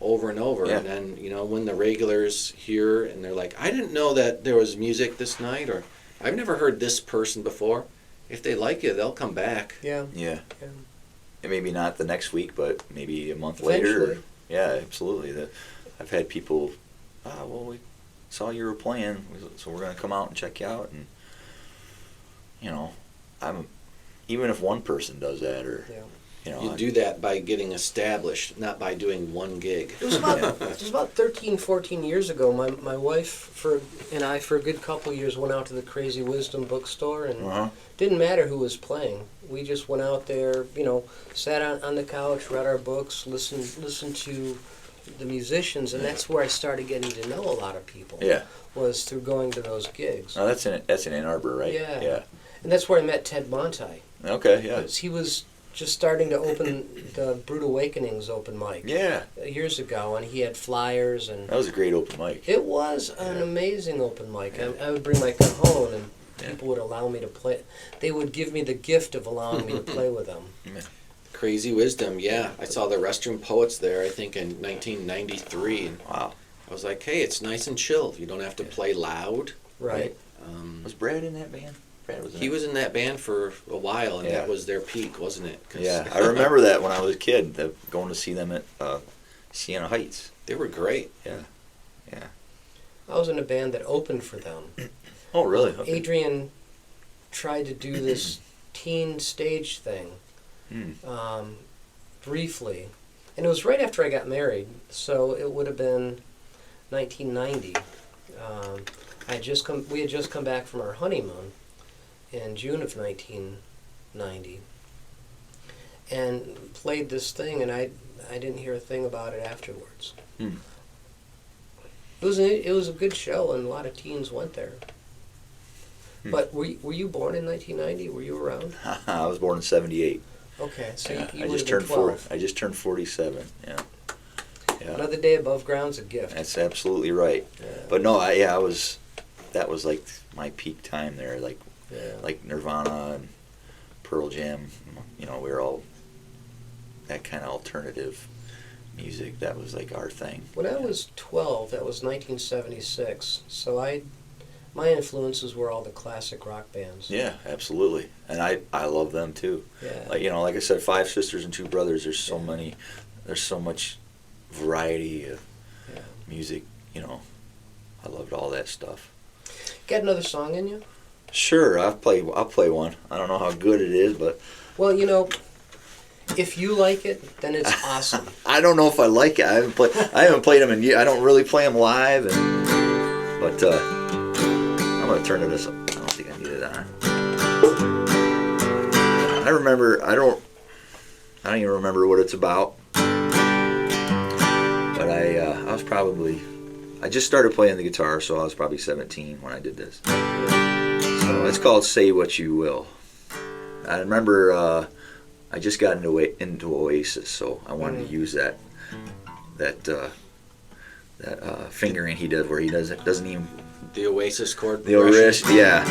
over and over. Yeah. And then, when the regulars hear and they're like, I didn't know that there was music this night, or I've never heard this person before. If they like you, they'll come back. Yeah. yeah. Yeah. And maybe not the next week, but maybe a month later. Eventually. Yeah, absolutely. I've had people, well, we saw you were playing, so we're going to come out and check you out. And, even if one person does that, or, Yeah. You do that by getting established, not by doing one gig. It was about 13, 14 years ago. My wife and I, for a good couple of years, went out to the Crazy Wisdom bookstore, and Uh-huh. didn't matter who was playing. We just went out there, sat on the couch, read our books, listened to the musicians, and that's where I started getting to know a lot of people. Yeah. Was through going to those gigs. Oh, that's in Ann Arbor, right? Yeah. Yeah. And that's where I met Ted Monti. Okay, yeah. Because he was just starting to open the Brute Awakenings open mic Yeah. years ago, and he had flyers, and That was a great open mic. it was an Yeah. amazing open mic. Yeah. I would bring my cajon, and Yeah. people would allow me to play. They would give me the gift of allowing me to play with them. Crazy Wisdom, yeah. I saw the Restroom Poets there, I think, in 1993. And Wow. I was like, hey, it's nice and chill. You don't have to Yeah. play loud. Right. Was Brad in that band? Brad was in He it? was in that band for a while, and Yeah. that was their peak, wasn't it? 'Cause Yeah, I remember that when I was a kid, going to see them at Siena Heights. They were great. Yeah. Yeah. I was in a band that opened for them. Oh, really? Okay. Adrian tried to do this teen stage thing briefly. And it was right after I got married, so it would have been 1990. We had just come back from our honeymoon in June of 1990, and played this thing, and I didn't hear a thing about it afterwards. Hmm. It was a good show, and a lot of teens went there. But were you born in 1990? Were you around? I was born in '78. Okay, so Yeah, you I would just have been turned 12. I just turned 47. Yeah. Yeah. Another day above ground's a gift. That's absolutely right. Yeah. But no, that was like my peak time there, like Nirvana and Pearl Jam. You know, we were all that kind of alternative music. That was like our thing. When I was 12, that was 1976. So my influences were all the classic rock bands. Yeah, absolutely, and I love them too. Yeah. Like I said, 5 sisters and 2 brothers. There's so much variety of music. You know, I loved all that stuff. Got another song in you? Sure, I'll play one. I don't know how good it is, but Well, if you like it, then it's awesome. I don't know if I like it. I haven't played them in years. I don't really play them live, but I'm gonna turn this up. I don't think I need it on. I don't even remember what it's about. But I just started playing the guitar, so I was probably 17 when I did this. So it's called "Say What You Will." I remember I just got into Oasis, so I wanted to use that fingering he does, where he doesn't even The Oasis chord the progression. wrist, yeah.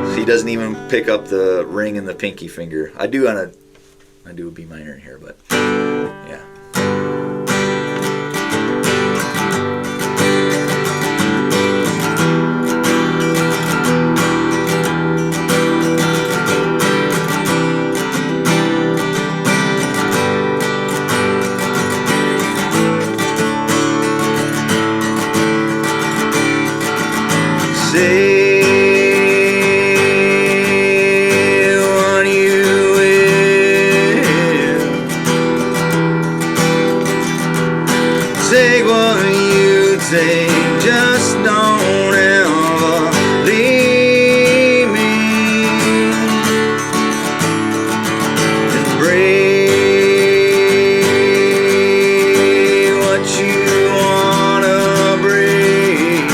So he doesn't even pick up the ring and the pinky finger. I do a B minor in here, but yeah. Say what you will. Take what you take. Just don't ever leave me. And break what you wanna break.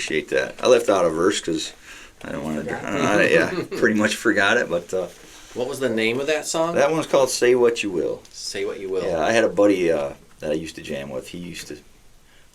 appreciate that. I left out a verse because I don't want to. Yeah, pretty much forgot it. But What was the name of that song? that one's called "Say What You Will." Say What You Will. Yeah, I had a buddy that I used to jam with. He used to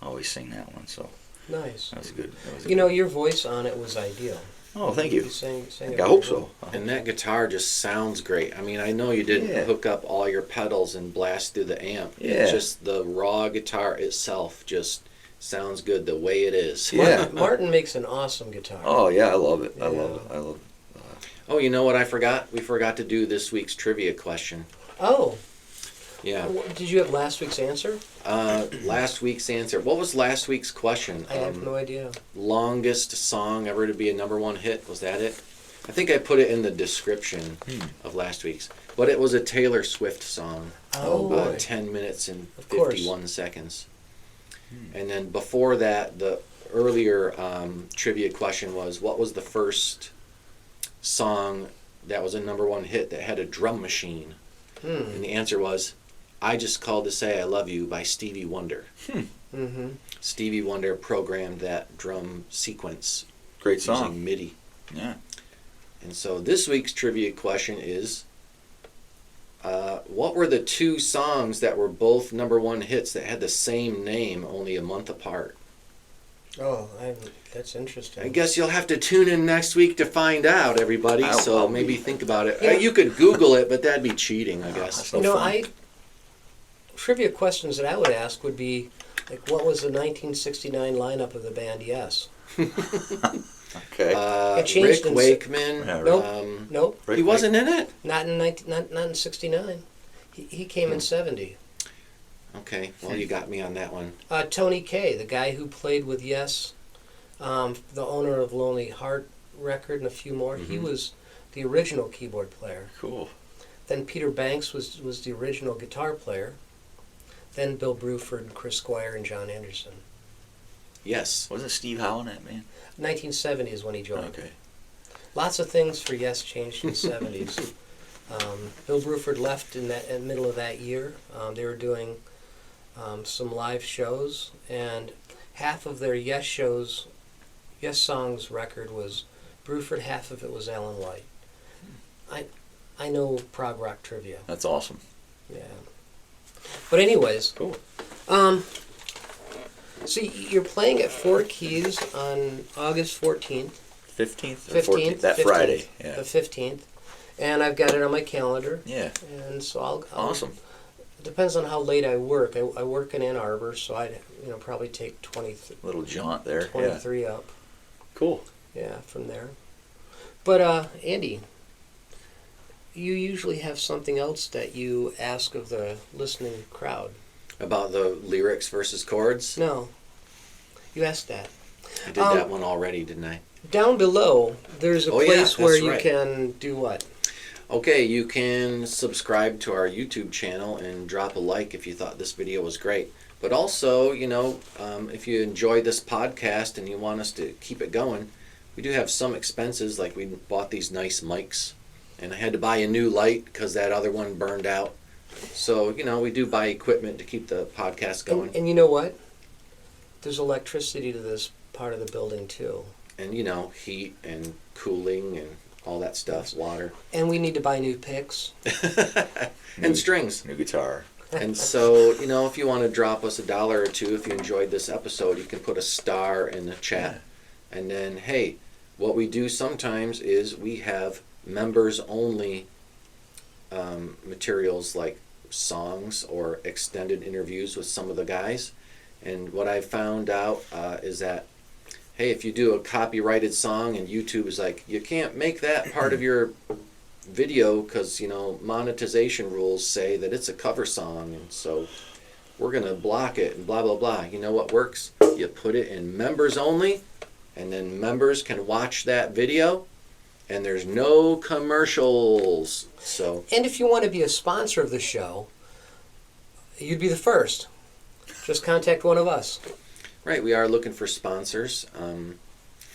always sing that one, so Nice. that was good. That was a You know, good- your voice on it was ideal. Oh, thank you. sang it I hope very so. And that guitar just sounds great. I mean, I know you didn't Yeah. hook up all your pedals and blast through the amp. Yeah. It's just the raw guitar itself just sounds good the way it is. Yeah. Martin makes an awesome guitar. Oh yeah, I love it. I love Yeah. it. I love it. Oh, you know what I forgot? We forgot to do this week's trivia question. Oh, Yeah. did you have last week's answer? Last week's answer. What was last week's question? I have no idea. Longest song ever to be a #1 hit. Was that it? I think I put it in the description of last week's. But it was a Taylor Swift song. Oh, About boy. 10 minutes and Of course. 51 seconds. And then before that, the earlier trivia question was, what was the first song that was a #1 hit that had a drum machine? And the answer was, I Just Called to Say I Love You by Stevie Wonder. Mm-hmm. Stevie Wonder programmed that drum sequence Great song. using MIDI. Yeah. And so this week's trivia question is, what were the two songs that were both #1 hits that had the same name only a month apart? Oh, that's interesting. I guess you'll have to tune in next week to find out, everybody. I'll Maybe be- think about it. Yeah. You could Google it, but that'd be cheating, I guess. That's You no know, fun. trivia questions that I would ask would be, like, what was the 1969 lineup of the band Yes? Okay. It changed Rick in Wakeman. Yeah, Nope. Nope, Rick He wasn't in it? not in 69. He came in 70. Okay, well, you got me on that one. Tony Kaye, the guy who played with Yes, the owner of Lonely Heart record and a few more, he was the original keyboard player. Cool. Then Peter Banks was the original guitar player. Then Bill Bruford, Chris Squire, and John Anderson. Yes. Wasn't Steve Howe in that, man? 1970 is when he joined. Okay. Lots of things for Yes changed in the 70s. Bill Bruford left in the middle of that year. They were doing some live shows, and half of their Yes shows, Yes songs record was Bruford, half of it was Alan White. I know prog rock trivia. That's awesome. Yeah. But anyways, Cool. so you're playing at Four Keys on August 14th. 15th or 15th? 14th? That 15th, Friday. Yeah. The 15th. And I've got it on my calendar. Yeah. And so I'll Awesome. It depends on how late I work. I work in Ann Arbor, so I'd probably take Little jaunt there. 23 up. Yeah. Cool. Yeah, from there. But Andy, you usually have something else that you ask of the listening crowd. About the lyrics versus chords? No, you asked that. I did that one already, didn't I? Down below, there's a Oh, yeah, place where that's you right. can do what? Okay, you can subscribe to our YouTube channel and drop a like if you thought this video was great. But also, if you enjoyed this podcast and you want us to keep it going, we do have some expenses, like we bought these nice mics, and I had to buy a new light because that other one burned out. So, we do buy equipment to keep the podcast going. And you know what? There's electricity to this part of the building too. And, heat and cooling and all that stuff, water. And we need to buy new picks. And strings. New guitar. And so, if you want to drop us $1 or $2, if you enjoyed this episode, you can put a star in the chat. And then, hey, what we do sometimes is we have members-only materials like songs or extended interviews with some of the guys. And what I found out is that, hey, if you do a copyrighted song and YouTube is like, you can't make that part of your video because, monetization rules say that it's a cover song, and so we're going to block it and blah, blah, blah. You know what works? You put it in members only, and then members can watch that video, and there's no commercials. So, And if you want to be a sponsor of the show, you'd be the first. Just contact one of us. right, we are looking for sponsors,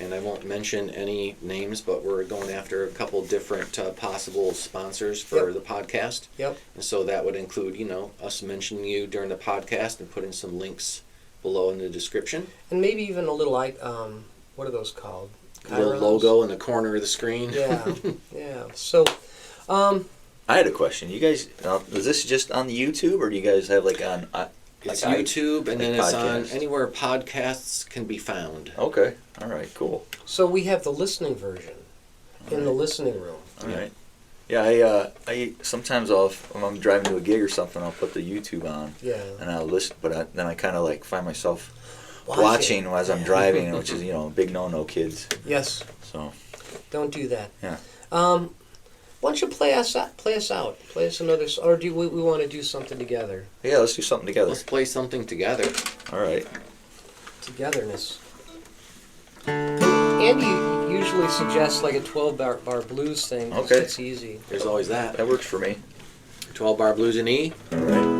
and I won't mention any names, but we're going after a couple different possible sponsors for Yep. the podcast. Yep. And so that would include, us mentioning you during the podcast and putting some links below in the description. And maybe even a little what are those called? Little Chirons? logo in the corner of the screen. Yeah, yeah. So, I had a question. You guys, is this just on the YouTube, or do you guys have like on? It's like YouTube, and like then it's on podcasts? anywhere podcasts can be found. Okay. All right. Cool. so we have the listening version in the listening room. All right. Yeah, I sometimes when I'm driving to a gig or something, I'll put the YouTube on Yeah. and I'll listen, but then I kind of like find myself Watching. watching as I'm driving, which is a big no-no, kids. Yes. So Don't do that. yeah. Why don't you play us out? Play us another, or do we want to do something together? Yeah, let's do something together. Let's play something together. All right. Togetherness. Andy usually suggests like a 12-bar blues thing. 'Cause Okay. It's easy. There's always that. That works for me. 12-bar blues in E. All right.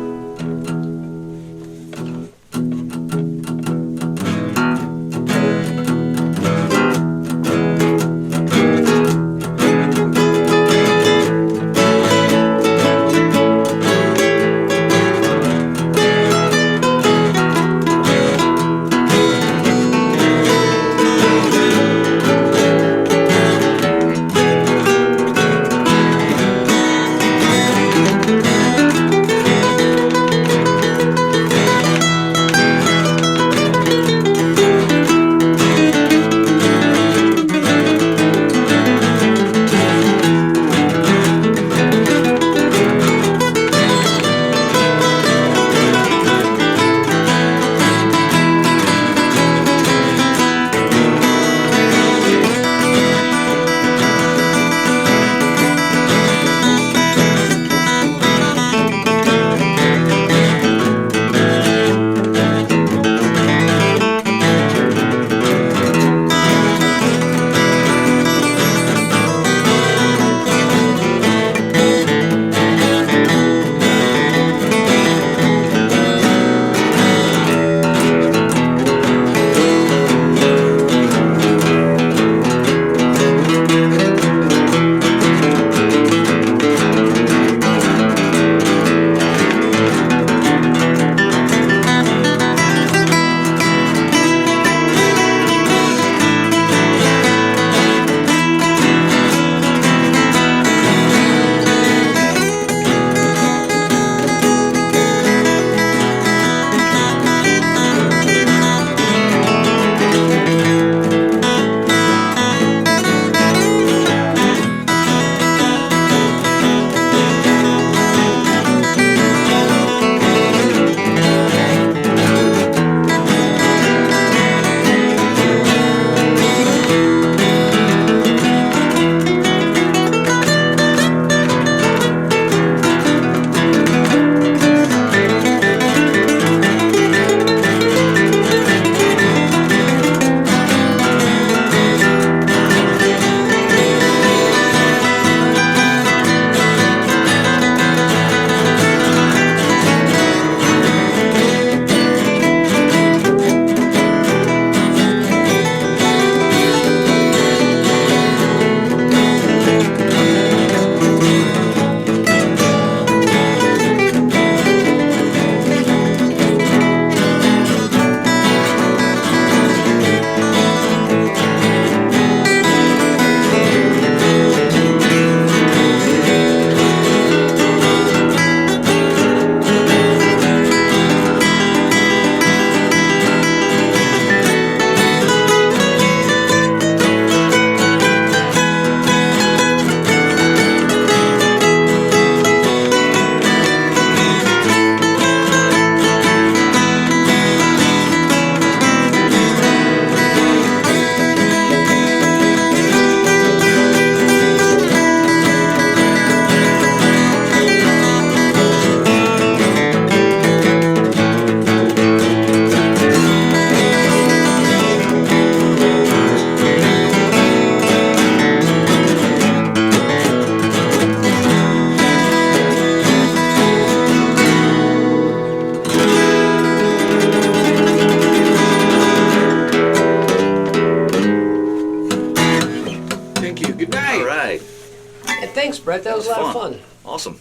Thanks, Brett. That was a lot of fun. Awesome.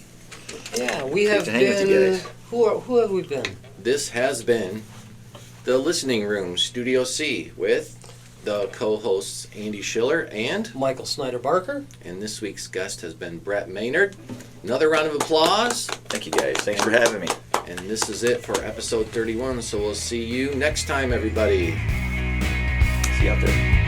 Yeah, we Great have to hang with you been. guys. Who have we been? This has been the Listening Room, Studio C, with the co-hosts Andy Schiller and Michael Snyder Barker. this week's guest has been Brett Maynard. Another round of applause. Thank you guys. Thanks for having me. And this is it for episode 31. So we'll see you next time, everybody. See you out there.